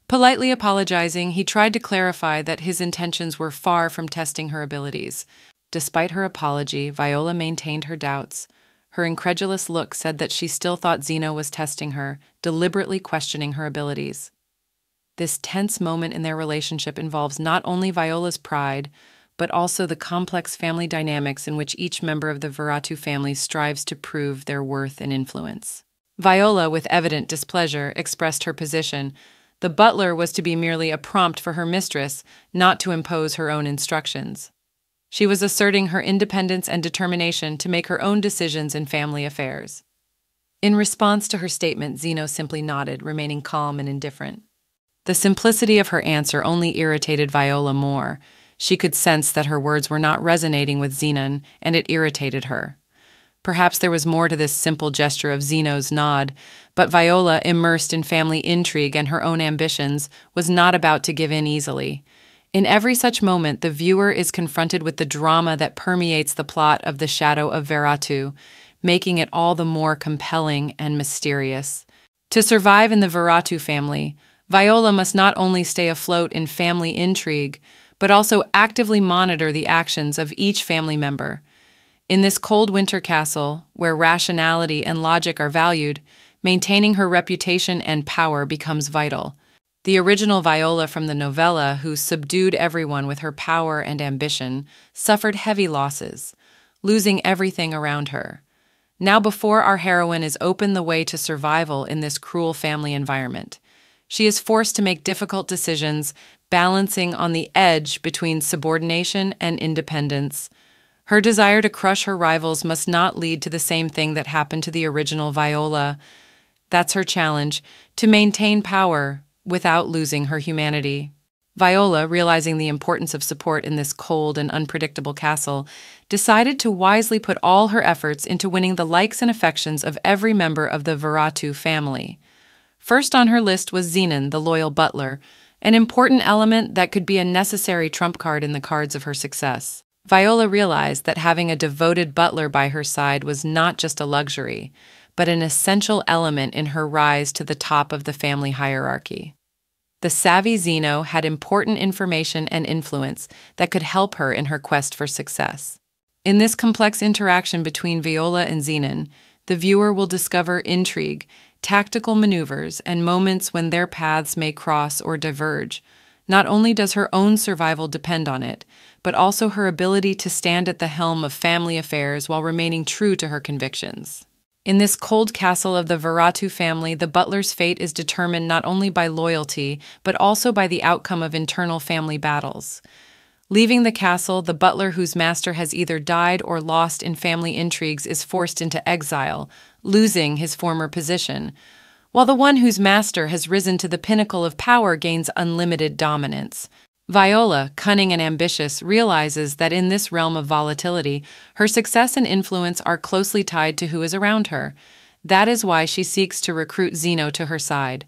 Politely apologizing, he tried to clarify that his intentions were far from testing her abilities. Despite her apology, Viola maintained her doubts. Her incredulous look said that she still thought Zeno was testing her, deliberately questioning her abilities. This tense moment in their relationship involves not only Viola's pride, but also the complex family dynamics in which each member of the Viratu family strives to prove their worth and influence. Viola, with evident displeasure, expressed her position. The butler was to be merely a prompt for her mistress, not to impose her own instructions. She was asserting her independence and determination to make her own decisions in family affairs. In response to her statement, Zeno simply nodded, remaining calm and indifferent. The simplicity of her answer only irritated Viola more. She could sense that her words were not resonating with Zenon, and it irritated her. Perhaps there was more to this simple gesture of Zeno's nod, but Viola, immersed in family intrigue and her own ambitions, was not about to give in easily. In every such moment, the viewer is confronted with the drama that permeates the plot of The Shadow of Viratu, making it all the more compelling and mysterious. To survive in the Viratu family, Viola must not only stay afloat in family intrigue, but also actively monitor the actions of each family member. In this cold winter castle, where rationality and logic are valued, maintaining her reputation and power becomes vital. The original Viola from the novella, who subdued everyone with her power and ambition, suffered heavy losses, losing everything around her. Now before our heroine is open the way to survival in this cruel family environment. She is forced to make difficult decisions, balancing on the edge between subordination and independence. Her desire to crush her rivals must not lead to the same thing that happened to the original Viola. That's her challenge, to maintain power without losing her humanity. Viola, realizing the importance of support in this cold and unpredictable castle, decided to wisely put all her efforts into winning the likes and affections of every member of the Viratu family. First on her list was Zenon, the loyal butler, an important element that could be a necessary trump card in the cards of her success. Viola realized that having a devoted butler by her side was not just a luxury, but an essential element in her rise to the top of the family hierarchy. The savvy Zeno had important information and influence that could help her in her quest for success. In this complex interaction between Viola and Zenon, the viewer will discover intrigue, tactical maneuvers, and moments when their paths may cross or diverge. Not only does her own survival depend on it, but also her ability to stand at the helm of family affairs while remaining true to her convictions. In this cold castle of the Viratu family, the butler's fate is determined not only by loyalty, but also by the outcome of internal family battles. Leaving the castle, the butler whose master has either died or lost in family intrigues is forced into exile, losing his former position, while the one whose master has risen to the pinnacle of power gains unlimited dominance. Viola, cunning and ambitious, realizes that in this realm of volatility, her success and influence are closely tied to who is around her. That is why she seeks to recruit Zeno to her side.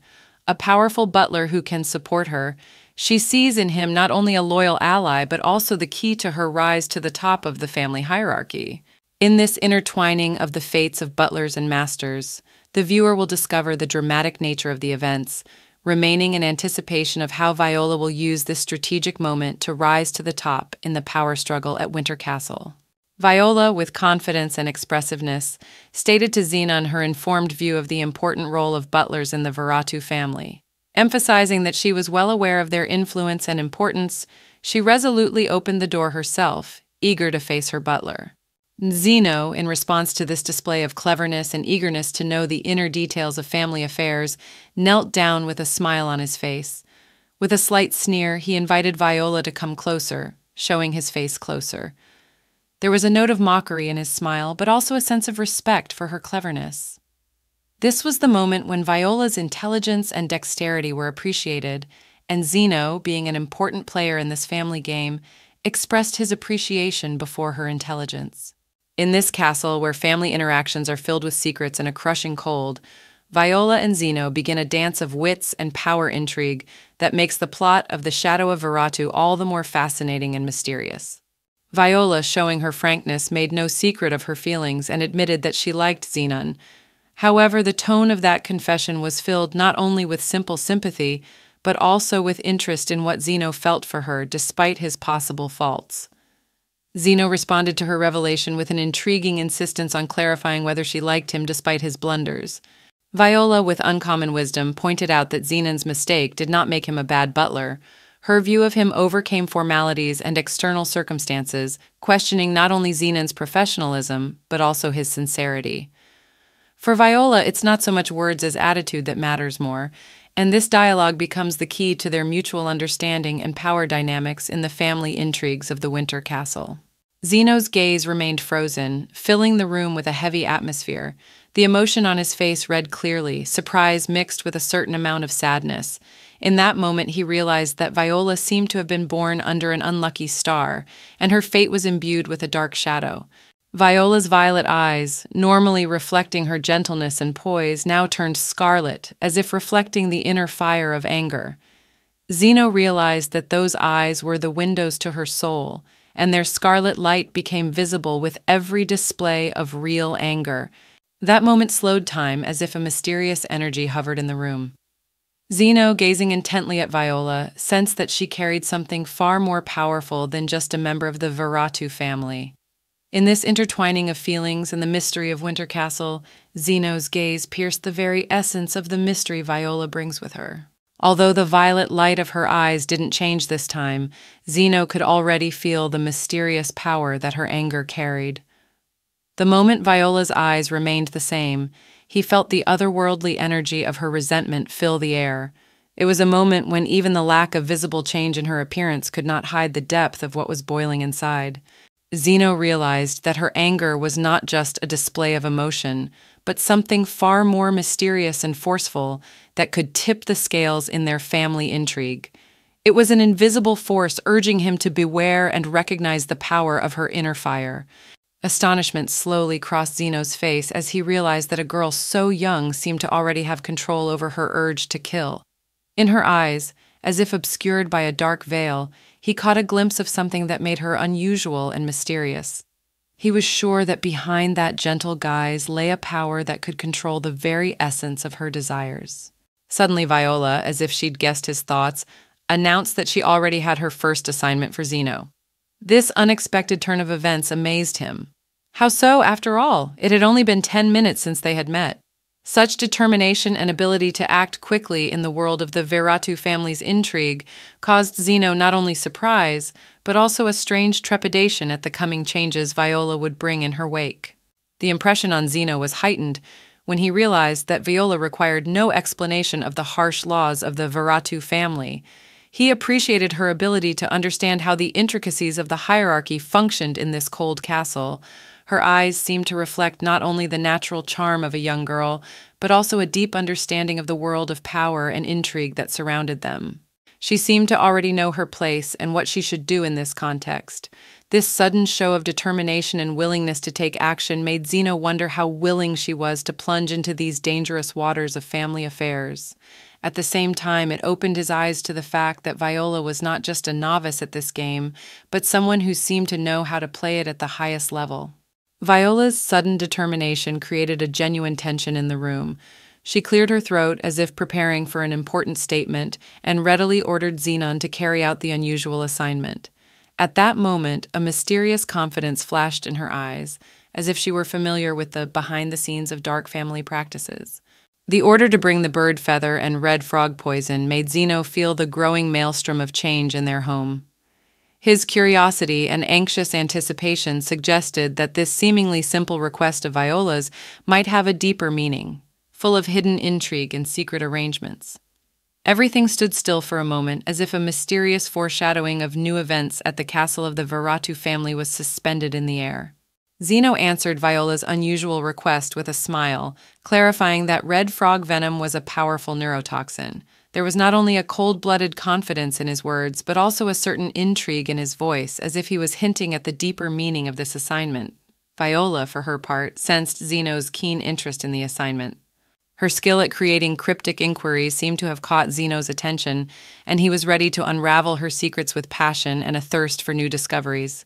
A powerful butler who can support her, she sees in him not only a loyal ally, but also the key to her rise to the top of the family hierarchy. In this intertwining of the fates of butlers and masters, the viewer will discover the dramatic nature of the events, remaining in anticipation of how Viola will use this strategic moment to rise to the top in the power struggle at Winter Castle. Viola, with confidence and expressiveness, stated to Zenon her informed view of the important role of butlers in the Viratu family. Emphasizing that she was well aware of their influence and importance, she resolutely opened the door herself, eager to face her butler. Zeno, in response to this display of cleverness and eagerness to know the inner details of family affairs, knelt down with a smile on his face. With a slight sneer, he invited Viola to come closer, showing his face closer. There was a note of mockery in his smile, but also a sense of respect for her cleverness. This was the moment when Viola's intelligence and dexterity were appreciated, and Zeno, being an important player in this family game, expressed his appreciation before her intelligence. In this castle, where family interactions are filled with secrets and a crushing cold, Viola and Zeno begin a dance of wits and power intrigue that makes the plot of The Shadow of Viratu all the more fascinating and mysterious. Viola, showing her frankness, made no secret of her feelings and admitted that she liked Zenon. However, the tone of that confession was filled not only with simple sympathy, but also with interest in what Zeno felt for her despite his possible faults. Zeno responded to her revelation with an intriguing insistence on clarifying whether she liked him despite his blunders. Viola, with uncommon wisdom, pointed out that Zenon's mistake did not make him a bad butler. Her view of him overcame formalities and external circumstances, questioning not only Zenon's professionalism, but also his sincerity. For Viola, it's not so much words as attitude that matters more, and this dialogue becomes the key to their mutual understanding and power dynamics in the family intrigues of the Winter Castle. Zeno's gaze remained frozen, filling the room with a heavy atmosphere. The emotion on his face read clearly, surprise mixed with a certain amount of sadness. In that moment, he realized that Viola seemed to have been born under an unlucky star, and her fate was imbued with a dark shadow. Viola's violet eyes, normally reflecting her gentleness and poise, now turned scarlet, as if reflecting the inner fire of anger. Zeno realized that those eyes were the windows to her soul, and their scarlet light became visible with every display of real anger. That moment slowed time as if a mysterious energy hovered in the room. Zeno, gazing intently at Viola, sensed that she carried something far more powerful than just a member of the Viratu family. In this intertwining of feelings and the mystery of Winter Castle, Zeno's gaze pierced the very essence of the mystery Viola brings with her. Although the violet light of her eyes didn't change this time, Zeno could already feel the mysterious power that her anger carried. The moment Viola's eyes remained the same, he felt the otherworldly energy of her resentment fill the air. It was a moment when even the lack of visible change in her appearance could not hide the depth of what was boiling inside. Zeno realized that her anger was not just a display of emotion, but something far more mysterious and forceful that could tip the scales in their family intrigue. It was an invisible force urging him to beware and recognize the power of her inner fire. Astonishment slowly crossed Zeno's face as he realized that a girl so young seemed to already have control over her urge to kill. In her eyes, as if obscured by a dark veil, he caught a glimpse of something that made her unusual and mysterious. He was sure that behind that gentle guise lay a power that could control the very essence of her desires. Suddenly Viola, as if she'd guessed his thoughts, announced that she already had her first assignment for Zeno. This unexpected turn of events amazed him. How so, after all? It had only been 10 minutes since they had met. Such determination and ability to act quickly in the world of the Viratu family's intrigue caused Zeno not only surprise, but also a strange trepidation at the coming changes Viola would bring in her wake. The impression on Zeno was heightened when he realized that Viola required no explanation of the harsh laws of the Viratu family. He appreciated her ability to understand how the intricacies of the hierarchy functioned in this cold castle. Her eyes seemed to reflect not only the natural charm of a young girl, but also a deep understanding of the world of power and intrigue that surrounded them. She seemed to already know her place and what she should do in this context. This sudden show of determination and willingness to take action made Zeno wonder how willing she was to plunge into these dangerous waters of family affairs. At the same time, it opened his eyes to the fact that Viola was not just a novice at this game, but someone who seemed to know how to play it at the highest level. Viola's sudden determination created a genuine tension in the room. She cleared her throat as if preparing for an important statement and readily ordered Zenon to carry out the unusual assignment. At that moment, a mysterious confidence flashed in her eyes, as if she were familiar with the behind-the-scenes of dark family practices. The order to bring the bird feather and red frog poison made Zeno feel the growing maelstrom of change in their home. His curiosity and anxious anticipation suggested that this seemingly simple request of Viola's might have a deeper meaning, full of hidden intrigue and secret arrangements. Everything stood still for a moment, as if a mysterious foreshadowing of new events at the castle of the Viratu family was suspended in the air. Zeno answered Viola's unusual request with a smile, clarifying that red frog venom was a powerful neurotoxin. There was not only a cold-blooded confidence in his words, but also a certain intrigue in his voice, as if he was hinting at the deeper meaning of this assignment. Viola, for her part, sensed Zeno's keen interest in the assignment. Her skill at creating cryptic inquiries seemed to have caught Zeno's attention, and he was ready to unravel her secrets with passion and a thirst for new discoveries.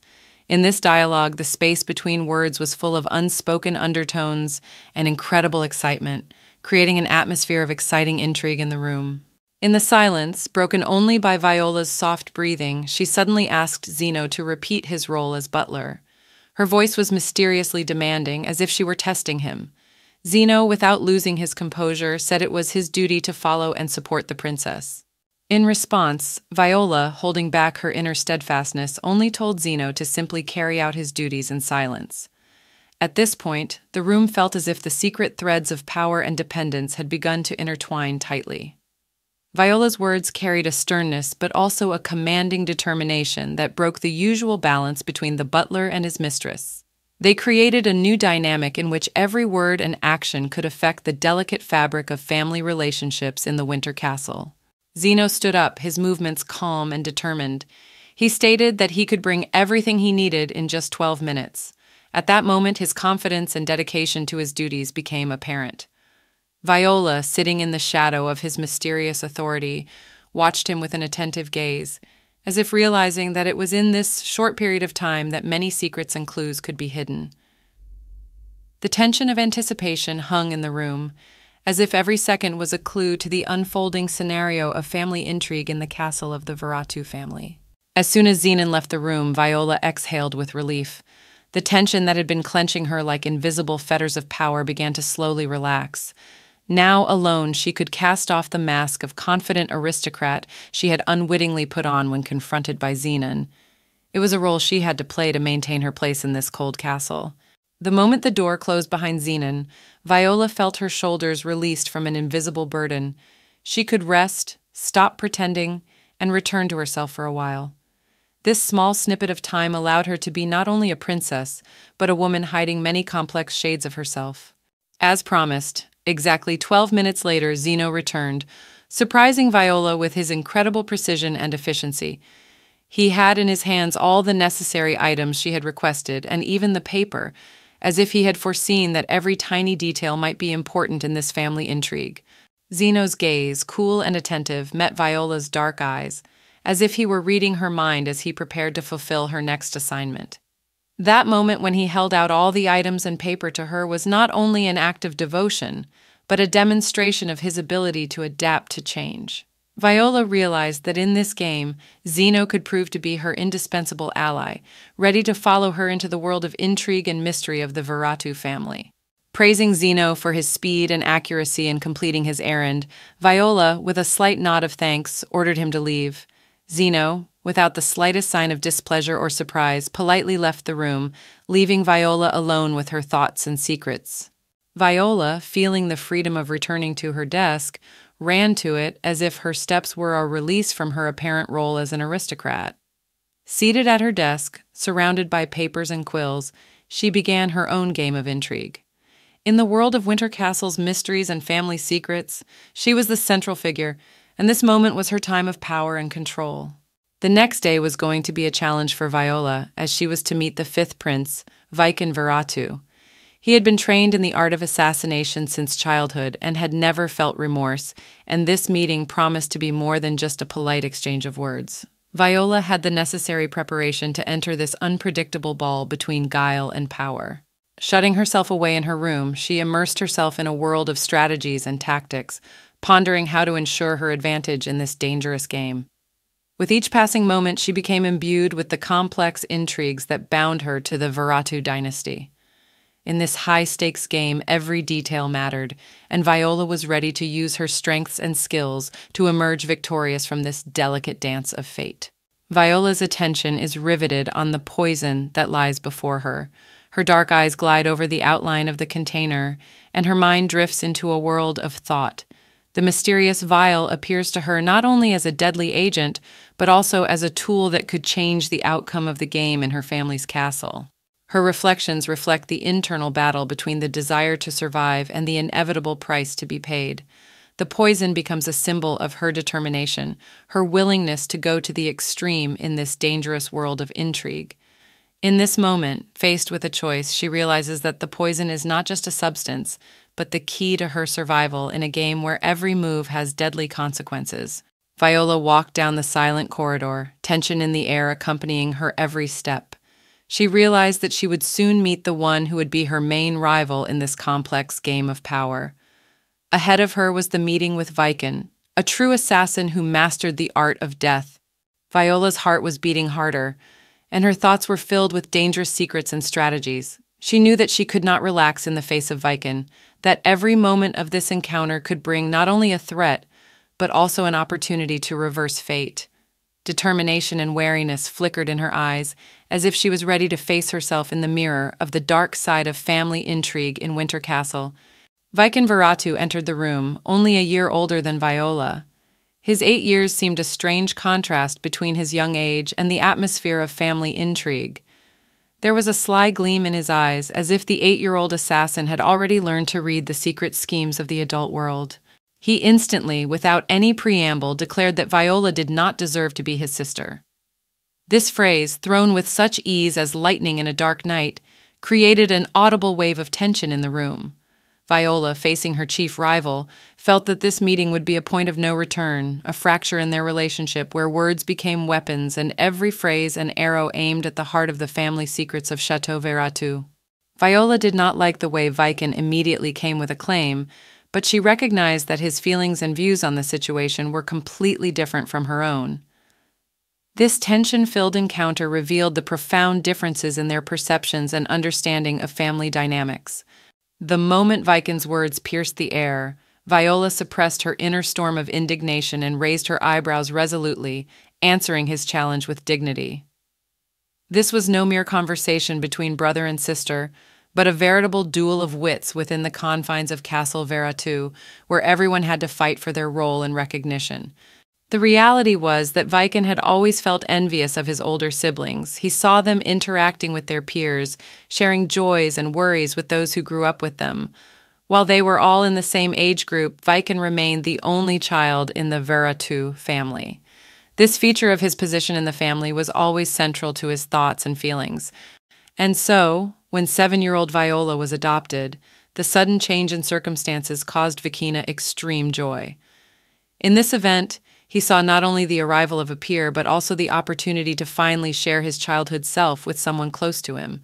In this dialogue, the space between words was full of unspoken undertones and incredible excitement, creating an atmosphere of exciting intrigue in the room. In the silence, broken only by Viola's soft breathing, she suddenly asked Zeno to repeat his role as butler. Her voice was mysteriously demanding, as if she were testing him. Zeno, without losing his composure, said it was his duty to follow and support the princess. In response, Viola, holding back her inner steadfastness, only told Zeno to simply carry out his duties in silence. At this point, the room felt as if the secret threads of power and dependence had begun to intertwine tightly. Viola's words carried a sternness but also a commanding determination that broke the usual balance between the butler and his mistress. They created a new dynamic in which every word and action could affect the delicate fabric of family relationships in the Winter Castle. Zeno stood up, his movements calm and determined. He stated that he could bring everything he needed in just 12 minutes. At that moment, his confidence and dedication to his duties became apparent. Viola, sitting in the shadow of his mysterious authority, watched him with an attentive gaze, as if realizing that it was in this short period of time that many secrets and clues could be hidden. The tension of anticipation hung in the room, as if every second was a clue to the unfolding scenario of family intrigue in the castle of the Viratu family. As soon as Zenon left the room, Viola exhaled with relief. The tension that had been clenching her like invisible fetters of power began to slowly relax. Now alone she could cast off the mask of confident aristocrat she had unwittingly put on when confronted by Zenon. It was a role she had to play to maintain her place in this cold castle. The moment the door closed behind Zenon, Viola felt her shoulders released from an invisible burden. She could rest, stop pretending, and return to herself for a while. This small snippet of time allowed her to be not only a princess, but a woman hiding many complex shades of herself. As promised, exactly 12 minutes later, Zeno returned, surprising Viola with his incredible precision and efficiency. He had in his hands all the necessary items she had requested, and even the paper, as if he had foreseen that every tiny detail might be important in this family intrigue. Zeno's gaze, cool and attentive, met Viola's dark eyes, as if he were reading her mind as he prepared to fulfill her next assignment. That moment when he held out all the items and paper to her was not only an act of devotion, but a demonstration of his ability to adapt to change. Viola realized that in this game, Zeno could prove to be her indispensable ally, ready to follow her into the world of intrigue and mystery of the Viratu family. Praising Zeno for his speed and accuracy in completing his errand, Viola, with a slight nod of thanks, ordered him to leave. Zeno, without the slightest sign of displeasure or surprise, politely left the room, leaving Viola alone with her thoughts and secrets. Viola, feeling the freedom of returning to her desk, ran to it as if her steps were a release from her apparent role as an aristocrat. Seated at her desk, surrounded by papers and quills, she began her own game of intrigue. In the world of Winter Castle's mysteries and family secrets, she was the central figure, and this moment was her time of power and control. The next day was going to be a challenge for Viola, as she was to meet the fifth prince, Vaiken Viratu. He had been trained in the art of assassination since childhood and had never felt remorse, and this meeting promised to be more than just a polite exchange of words. Viola had the necessary preparation to enter this unpredictable ball between guile and power. Shutting herself away in her room, she immersed herself in a world of strategies and tactics, pondering how to ensure her advantage in this dangerous game. With each passing moment, she became imbued with the complex intrigues that bound her to the Viratu dynasty. In this high-stakes game, every detail mattered, and Viola was ready to use her strengths and skills to emerge victorious from this delicate dance of fate. Viola's attention is riveted on the poison that lies before her. Her dark eyes glide over the outline of the container, and her mind drifts into a world of thought, The mysterious vial appears to her not only as a deadly agent, but also as a tool that could change the outcome of the game in her family's castle. Her reflections reflect the internal battle between the desire to survive and the inevitable price to be paid. The poison becomes a symbol of her determination, her willingness to go to the extreme in this dangerous world of intrigue. In this moment, faced with a choice, she realizes that the poison is not just a substance, but the key to her survival in a game where every move has deadly consequences. Viola walked down the silent corridor, tension in the air accompanying her every step. She realized that she would soon meet the one who would be her main rival in this complex game of power. Ahead of her was the meeting with Viken, a true assassin who mastered the art of death. Viola's heart was beating harder, and her thoughts were filled with dangerous secrets and strategies. She knew that she could not relax in the face of Viken, that every moment of this encounter could bring not only a threat, but also an opportunity to reverse fate. Determination and wariness flickered in her eyes, as if she was ready to face herself in the mirror of the dark side of family intrigue in Winter Castle. Viken Veratu entered the room, only a year older than Viola. His 8 years seemed a strange contrast between his young age and the atmosphere of family intrigue. There was a sly gleam in his eyes, as if the 8-year-old assassin had already learned to read the secret schemes of the adult world. He instantly, without any preamble, declared that Viola did not deserve to be his sister. This phrase, thrown with such ease as lightning in a dark night, created an audible wave of tension in the room. Viola, facing her chief rival, felt that this meeting would be a point of no return, a fracture in their relationship where words became weapons and every phrase an arrow aimed at the heart of the family secrets of Chateau Veratu. Viola did not like the way Viken immediately came with a claim, but she recognized that his feelings and views on the situation were completely different from her own. This tension-filled encounter revealed the profound differences in their perceptions and understanding of family dynamics. The moment Viken's words pierced the air, Viola suppressed her inner storm of indignation and raised her eyebrows resolutely, answering his challenge with dignity. This was no mere conversation between brother and sister, but a veritable duel of wits within the confines of Castle Veratu, where everyone had to fight for their role and recognition. The reality was that Viken had always felt envious of his older siblings. He saw them interacting with their peers, sharing joys and worries with those who grew up with them. While they were all in the same age group, Viken remained the only child in the Veratu family. This feature of his position in the family was always central to his thoughts and feelings. And so, when 7-year-old Viola was adopted, the sudden change in circumstances caused Vikina extreme joy. In this event, he saw not only the arrival of a peer, but also the opportunity to finally share his childhood self with someone close to him.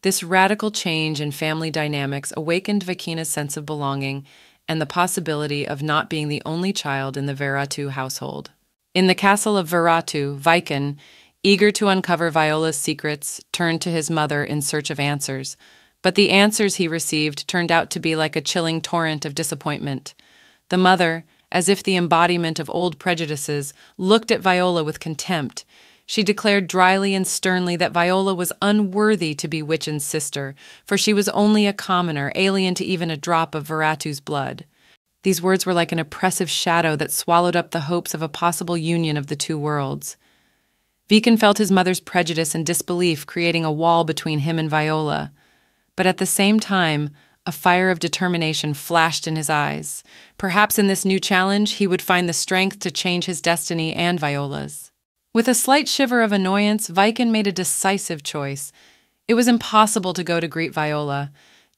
This radical change in family dynamics awakened Vikina's sense of belonging and the possibility of not being the only child in the Veratu household. In the castle of Veratu, Viken, eager to uncover Viola's secrets, turned to his mother in search of answers. But the answers he received turned out to be like a chilling torrent of disappointment. The mother, as if the embodiment of old prejudices, looked at Viola with contempt. She declared dryly and sternly that Viola was unworthy to be Wichan's sister, for she was only a commoner, alien to even a drop of Veratu's blood. These words were like an oppressive shadow that swallowed up the hopes of a possible union of the two worlds. Viken felt his mother's prejudice and disbelief creating a wall between him and Viola. But at the same time, a fire of determination flashed in his eyes. Perhaps in this new challenge, he would find the strength to change his destiny and Viola's. With a slight shiver of annoyance, Viken made a decisive choice. It was impossible to go to greet Viola.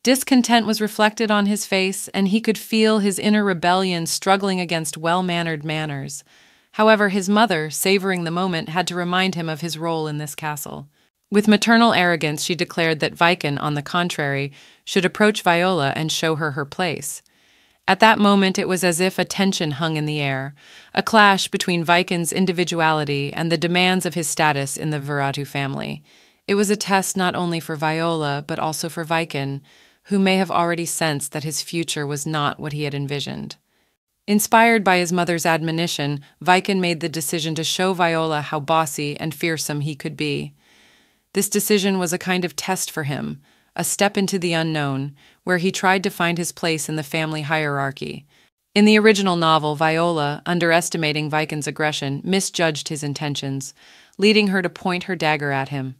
Discontent was reflected on his face, and he could feel his inner rebellion struggling against well-mannered manners. However, his mother, savoring the moment, had to remind him of his role in this castle. With maternal arrogance, she declared that Viken, on the contrary, should approach Viola and show her her place. At that moment, it was as if a tension hung in the air, a clash between Viken's individuality and the demands of his status in the Veratu family. It was a test not only for Viola, but also for Viken, who may have already sensed that his future was not what he had envisioned. Inspired by his mother's admonition, Viken made the decision to show Viola how bossy and fearsome he could be. This decision was a kind of test for him, a step into the unknown, where he tried to find his place in the family hierarchy. In the original novel, Viola, underestimating Viken's aggression, misjudged his intentions, leading her to point her dagger at him.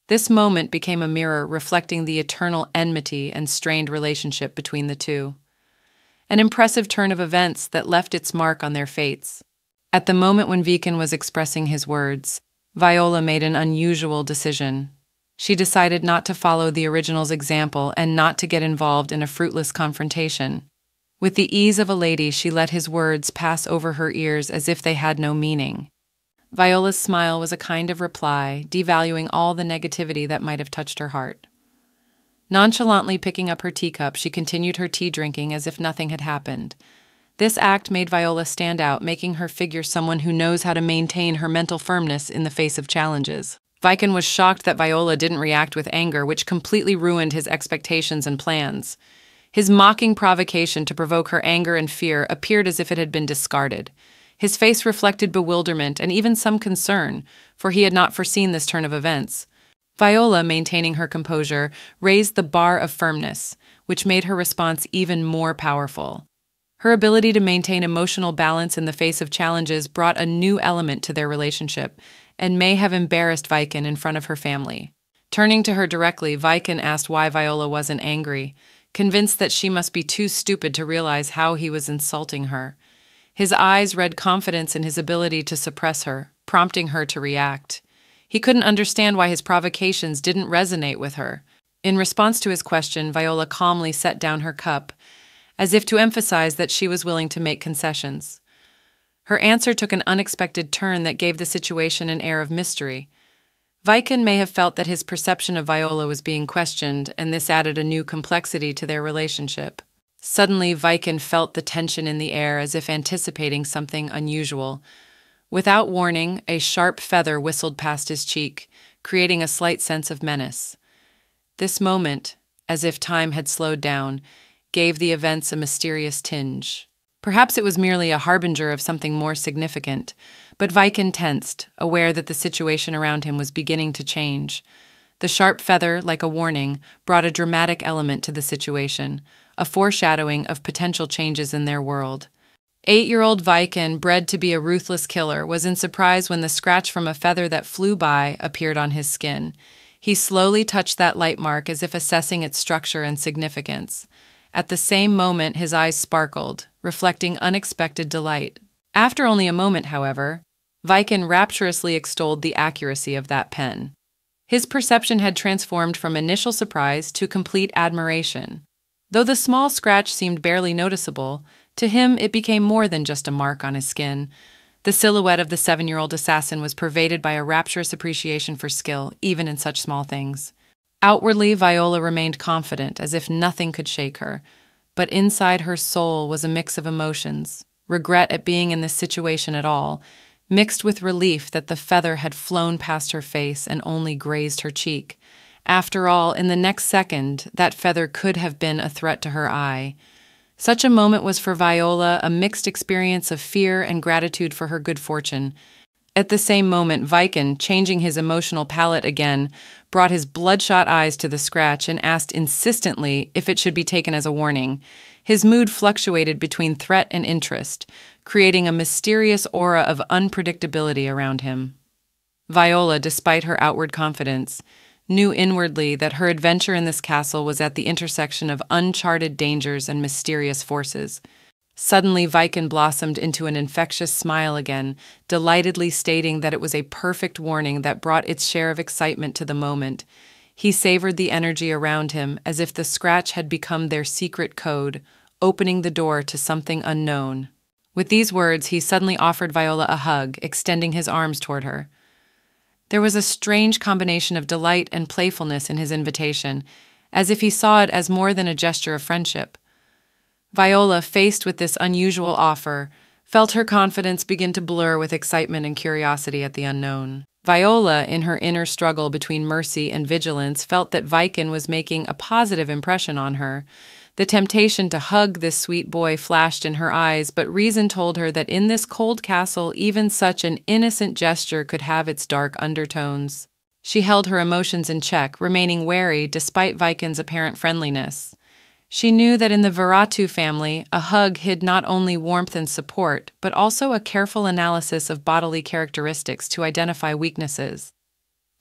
This moment became a mirror reflecting the eternal enmity and strained relationship between the two. An impressive turn of events that left its mark on their fates. At the moment when Viken was expressing his words, Viola made an unusual decision. She decided not to follow the original's example and not to get involved in a fruitless confrontation. With the ease of a lady, she let his words pass over her ears as if they had no meaning. Viola's smile was a kind of reply, devaluing all the negativity that might have touched her heart. Nonchalantly picking up her teacup, she continued her tea drinking as if nothing had happened. This act made Viola stand out, making her figure someone who knows how to maintain her mental firmness in the face of challenges. Viken was shocked that Viola didn't react with anger, which completely ruined his expectations and plans. His mocking provocation to provoke her anger and fear appeared as if it had been discarded. His face reflected bewilderment and even some concern, for he had not foreseen this turn of events. Viola, maintaining her composure, raised the bar of firmness, which made her response even more powerful. Her ability to maintain emotional balance in the face of challenges brought a new element to their relationship and may have embarrassed Viken in front of her family. Turning to her directly, Viken asked why Viola wasn't angry, convinced that she must be too stupid to realize how he was insulting her. His eyes read confidence in his ability to suppress her, prompting her to react. He couldn't understand why his provocations didn't resonate with her. In response to his question, Viola calmly set down her cup, as if to emphasize that she was willing to make concessions. Her answer took an unexpected turn that gave the situation an air of mystery. Viken may have felt that his perception of Viola was being questioned, and this added a new complexity to their relationship. Suddenly, Viken felt the tension in the air as if anticipating something unusual. Without warning, a sharp feather whistled past his cheek, creating a slight sense of menace. This moment, as if time had slowed down, gave the events a mysterious tinge. Perhaps it was merely a harbinger of something more significant, but Viken tensed, aware that the situation around him was beginning to change. The sharp feather, like a warning, brought a dramatic element to the situation, a foreshadowing of potential changes in their world. 8-year-old Viken, bred to be a ruthless killer, was in surprise when the scratch from a feather that flew by appeared on his skin. He slowly touched that light mark as if assessing its structure and significance. At the same moment, his eyes sparkled, reflecting unexpected delight. After only a moment, however, Viken rapturously extolled the accuracy of that pen. His perception had transformed from initial surprise to complete admiration. Though the small scratch seemed barely noticeable, to him it became more than just a mark on his skin. The silhouette of the 7-year-old assassin was pervaded by a rapturous appreciation for skill, even in such small things. Outwardly, Viola remained confident, as if nothing could shake her, but inside her soul was a mix of emotions, regret at being in this situation at all, mixed with relief that the feather had flown past her face and only grazed her cheek. After all, in the next second, that feather could have been a threat to her eye. Such a moment was for Viola a mixed experience of fear and gratitude for her good fortune. At the same moment, Viken, changing his emotional palette again, brought his bloodshot eyes to the scratch and asked insistently if it should be taken as a warning. His mood fluctuated between threat and interest, creating a mysterious aura of unpredictability around him. Viola, despite her outward confidence, knew inwardly that her adventure in this castle was at the intersection of uncharted dangers and mysterious forces. Suddenly, Viken blossomed into an infectious smile again, delightedly stating that it was a perfect warning that brought its share of excitement to the moment. He savored the energy around him as if the scratch had become their secret code, opening the door to something unknown. With these words, he suddenly offered Viola a hug, extending his arms toward her. There was a strange combination of delight and playfulness in his invitation, as if he saw it as more than a gesture of friendship. Viola, faced with this unusual offer, felt her confidence begin to blur with excitement and curiosity at the unknown. Viola, in her inner struggle between mercy and vigilance, felt that Viken was making a positive impression on her. The temptation to hug this sweet boy flashed in her eyes, but reason told her that in this cold castle, even such an innocent gesture could have its dark undertones. She held her emotions in check, remaining wary despite Viken's apparent friendliness. She knew that in the Veratu family, a hug hid not only warmth and support, but also a careful analysis of bodily characteristics to identify weaknesses.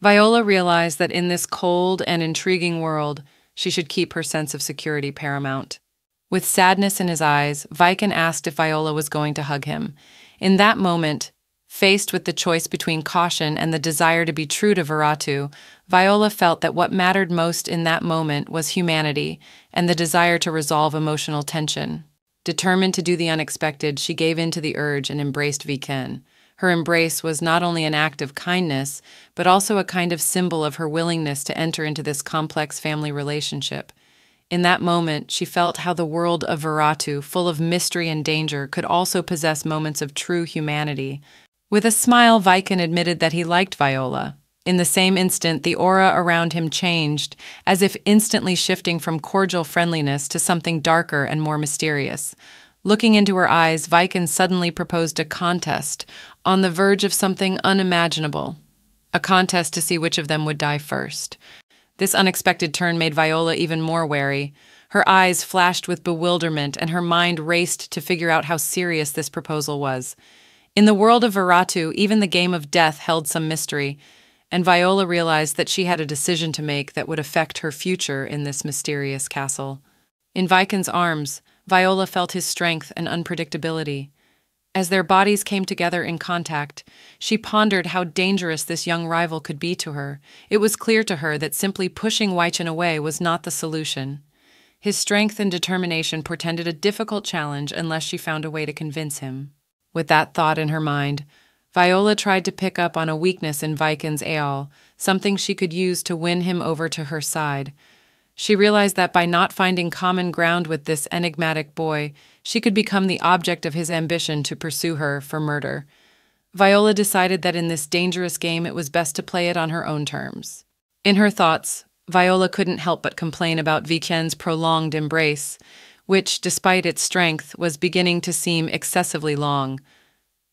Viola realized that in this cold and intriguing world, she should keep her sense of security paramount. With sadness in his eyes, Viken asked if Viola was going to hug him. In that moment, faced with the choice between caution and the desire to be true to Veratu, Viola felt that what mattered most in that moment was humanity and the desire to resolve emotional tension. Determined to do the unexpected, she gave in to the urge and embraced Viken. Her embrace was not only an act of kindness, but also a kind of symbol of her willingness to enter into this complex family relationship. In that moment, she felt how the world of Veratu, full of mystery and danger, could also possess moments of true humanity. With a smile, Viken admitted that he liked Viola. In the same instant, the aura around him changed, as if instantly shifting from cordial friendliness to something darker and more mysterious. Looking into her eyes, Viken suddenly proposed a contest, on the verge of something unimaginable. A contest to see which of them would die first. This unexpected turn made Viola even more wary. Her eyes flashed with bewilderment, and her mind raced to figure out how serious this proposal was. In the world of Veratu, even the game of death held some mystery, and Viola realized that she had a decision to make that would affect her future in this mysterious castle. In Viken's arms, Viola felt his strength and unpredictability. As their bodies came together in contact, she pondered how dangerous this young rival could be to her. It was clear to her that simply pushing Viken away was not the solution. His strength and determination portended a difficult challenge unless she found a way to convince him. With that thought in her mind, Viola tried to pick up on a weakness in Viken's Aeol, something she could use to win him over to her side. She realized that by not finding common ground with this enigmatic boy, she could become the object of his ambition to pursue her for murder. Viola decided that in this dangerous game it was best to play it on her own terms. In her thoughts, Viola couldn't help but complain about Viken's prolonged embrace, which, despite its strength, was beginning to seem excessively long.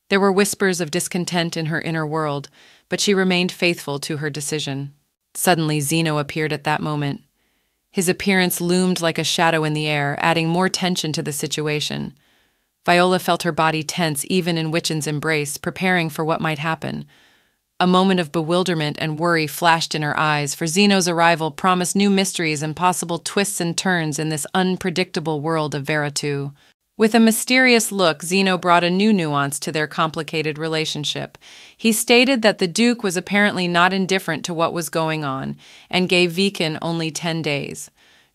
There were whispers of discontent in her inner world, but she remained faithful to her decision. Suddenly, Zeno appeared at that moment. His appearance loomed like a shadow in the air, adding more tension to the situation. Viola felt her body tense even in Viken's embrace, preparing for what might happen. A moment of bewilderment and worry flashed in her eyes, for Zeno's arrival promised new mysteries and possible twists and turns in this unpredictable world of Veratu. With a mysterious look, Zeno brought a new nuance to their complicated relationship. He stated that the Duke was apparently not indifferent to what was going on, and gave Viken only 10 days.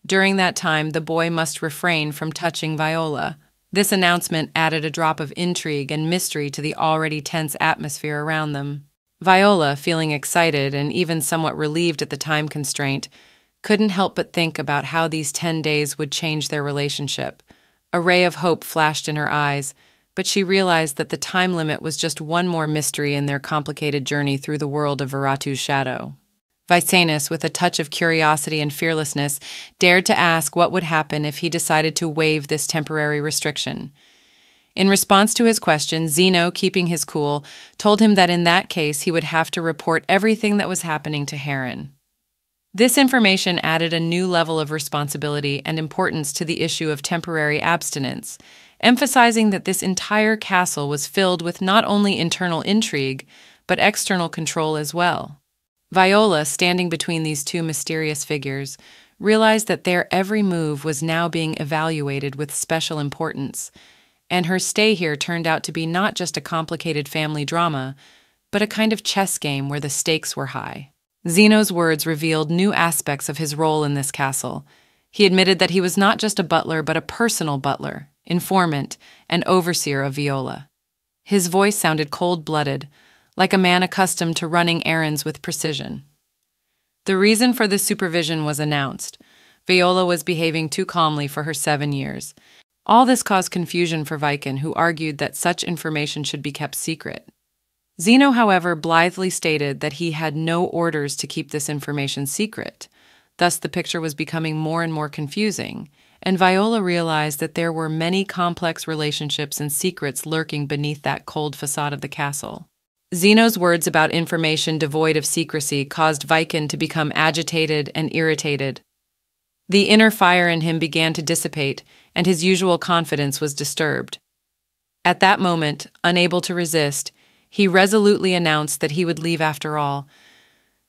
During that time, the boy must refrain from touching Viola. This announcement added a drop of intrigue and mystery to the already tense atmosphere around them. Viola, feeling excited and even somewhat relieved at the time constraint, couldn't help but think about how these 10 days would change their relationship. A ray of hope flashed in her eyes, but she realized that the time limit was just one more mystery in their complicated journey through the world of Veratu's shadow. Vicenus, with a touch of curiosity and fearlessness, dared to ask what would happen if he decided to waive this temporary restriction. In response to his question, Zeno, keeping his cool, told him that in that case he would have to report everything that was happening to Heron. This information added a new level of responsibility and importance to the issue of temporary abstinence, emphasizing that this entire castle was filled with not only internal intrigue, but external control as well. Viola, standing between these two mysterious figures, realized that their every move was now being evaluated with special importance, and her stay here turned out to be not just a complicated family drama, but a kind of chess game where the stakes were high. Zeno's words revealed new aspects of his role in this castle. He admitted that he was not just a butler, but a personal butler, informant, and overseer of Viola. His voice sounded cold-blooded, like a man accustomed to running errands with precision. The reason for this supervision was announced. Viola was behaving too calmly for her 7 years. All this caused confusion for Viken, who argued that such information should be kept secret. Zeno, however, blithely stated that he had no orders to keep this information secret. Thus, the picture was becoming more and more confusing, and Viola realized that there were many complex relationships and secrets lurking beneath that cold facade of the castle. Zeno's words about information devoid of secrecy caused Viken to become agitated and irritated. The inner fire in him began to dissipate, and his usual confidence was disturbed. At that moment, unable to resist, he resolutely announced that he would leave after all.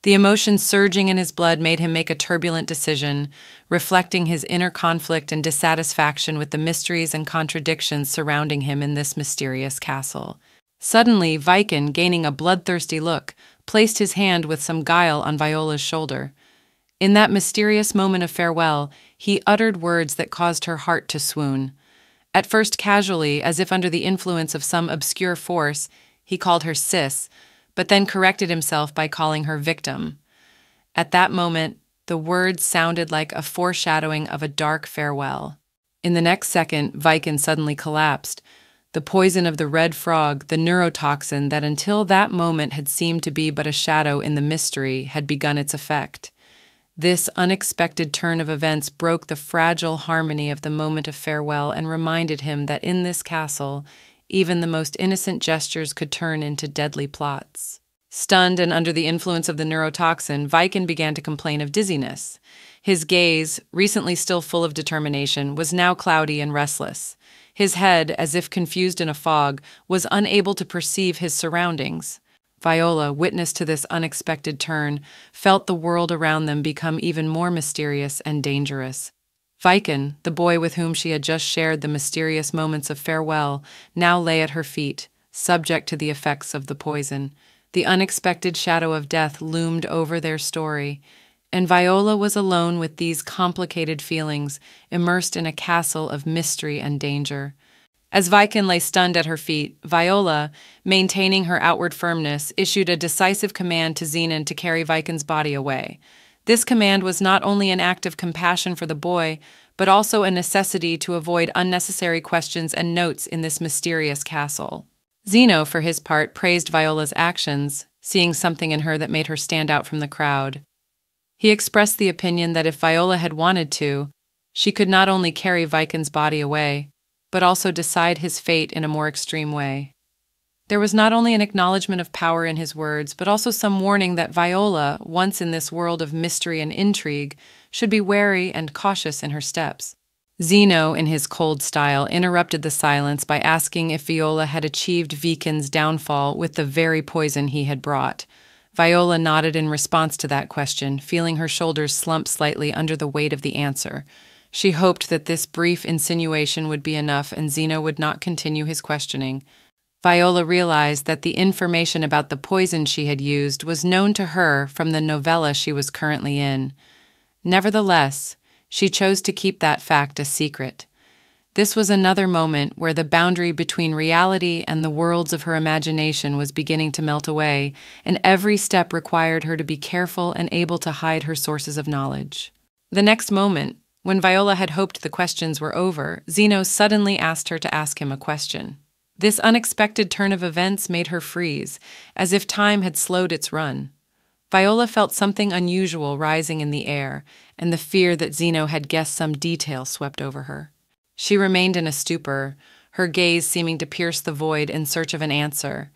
The emotion surging in his blood made him make a turbulent decision, reflecting his inner conflict and dissatisfaction with the mysteries and contradictions surrounding him in this mysterious castle. Suddenly, Viken, gaining a bloodthirsty look, placed his hand with some guile on Viola's shoulder. In that mysterious moment of farewell, he uttered words that caused her heart to swoon. At first casually, as if under the influence of some obscure force, he called her sis, but then corrected himself by calling her victim. At that moment, the words sounded like a foreshadowing of a dark farewell. In the next second, Viken suddenly collapsed. The poison of the red frog, the neurotoxin that until that moment had seemed to be but a shadow in the mystery, had begun its effect. This unexpected turn of events broke the fragile harmony of the moment of farewell and reminded him that in this castle, even the most innocent gestures could turn into deadly plots. Stunned and under the influence of the neurotoxin, Viken began to complain of dizziness. His gaze, recently still full of determination, was now cloudy and restless. His head, as if confused in a fog, was unable to perceive his surroundings. Viola, witness to this unexpected turn, felt the world around them become even more mysterious and dangerous. Viken, the boy with whom she had just shared the mysterious moments of farewell, now lay at her feet, subject to the effects of the poison. The unexpected shadow of death loomed over their story, and Viola was alone with these complicated feelings, immersed in a castle of mystery and danger. As Viken lay stunned at her feet, Viola, maintaining her outward firmness, issued a decisive command to Zenon to carry Viken's body away. This command was not only an act of compassion for the boy, but also a necessity to avoid unnecessary questions and notes in this mysterious castle. Zeno, for his part, praised Viola's actions, seeing something in her that made her stand out from the crowd. He expressed the opinion that if Viola had wanted to, she could not only carry Viken's body away, but also decide his fate in a more extreme way. There was not only an acknowledgement of power in his words, but also some warning that Viola, once in this world of mystery and intrigue, should be wary and cautious in her steps. Zeno, in his cold style, interrupted the silence by asking if Viola had achieved Viken's downfall with the very poison he had brought. Viola nodded in response to that question, feeling her shoulders slump slightly under the weight of the answer. She hoped that this brief insinuation would be enough and Zeno would not continue his questioning. Viola realized that the information about the poison she had used was known to her from the novella she was currently in. Nevertheless, she chose to keep that fact a secret. This was another moment where the boundary between reality and the worlds of her imagination was beginning to melt away, and every step required her to be careful and able to hide her sources of knowledge. The next moment, when Viola had hoped the questions were over, Zeno suddenly asked her to ask him a question. This unexpected turn of events made her freeze, as if time had slowed its run. Viola felt something unusual rising in the air, and the fear that Zeno had guessed some detail swept over her. She remained in a stupor, her gaze seeming to pierce the void in search of an answer.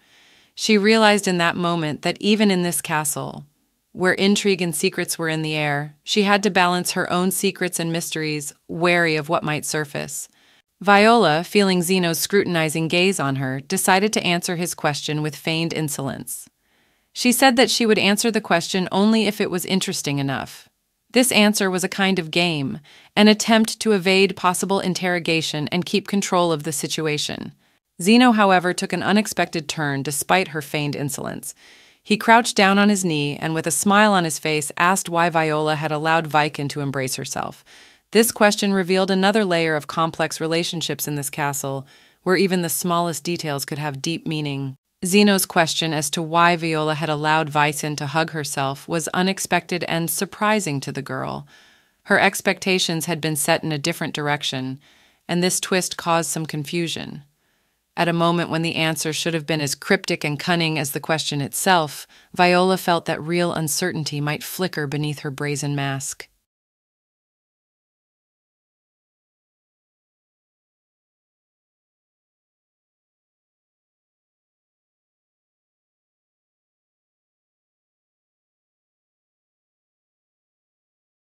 She realized in that moment that even in this castle, where intrigue and secrets were in the air, she had to balance her own secrets and mysteries, wary of what might surface. Viola, feeling Zeno's scrutinizing gaze on her, decided to answer his question with feigned insolence. She said that she would answer the question only if it was interesting enough. This answer was a kind of game, an attempt to evade possible interrogation and keep control of the situation. Zeno, however, took an unexpected turn despite her feigned insolence. He crouched down on his knee and, with a smile on his face, asked why Viola had allowed Viken to embrace herself. This question revealed another layer of complex relationships in this castle, where even the smallest details could have deep meaning. Zeno's question as to why Viola had allowed Viken to hug herself was unexpected and surprising to the girl. Her expectations had been set in a different direction, and this twist caused some confusion. At a moment when the answer should have been as cryptic and cunning as the question itself, Viola felt that real uncertainty might flicker beneath her brazen mask.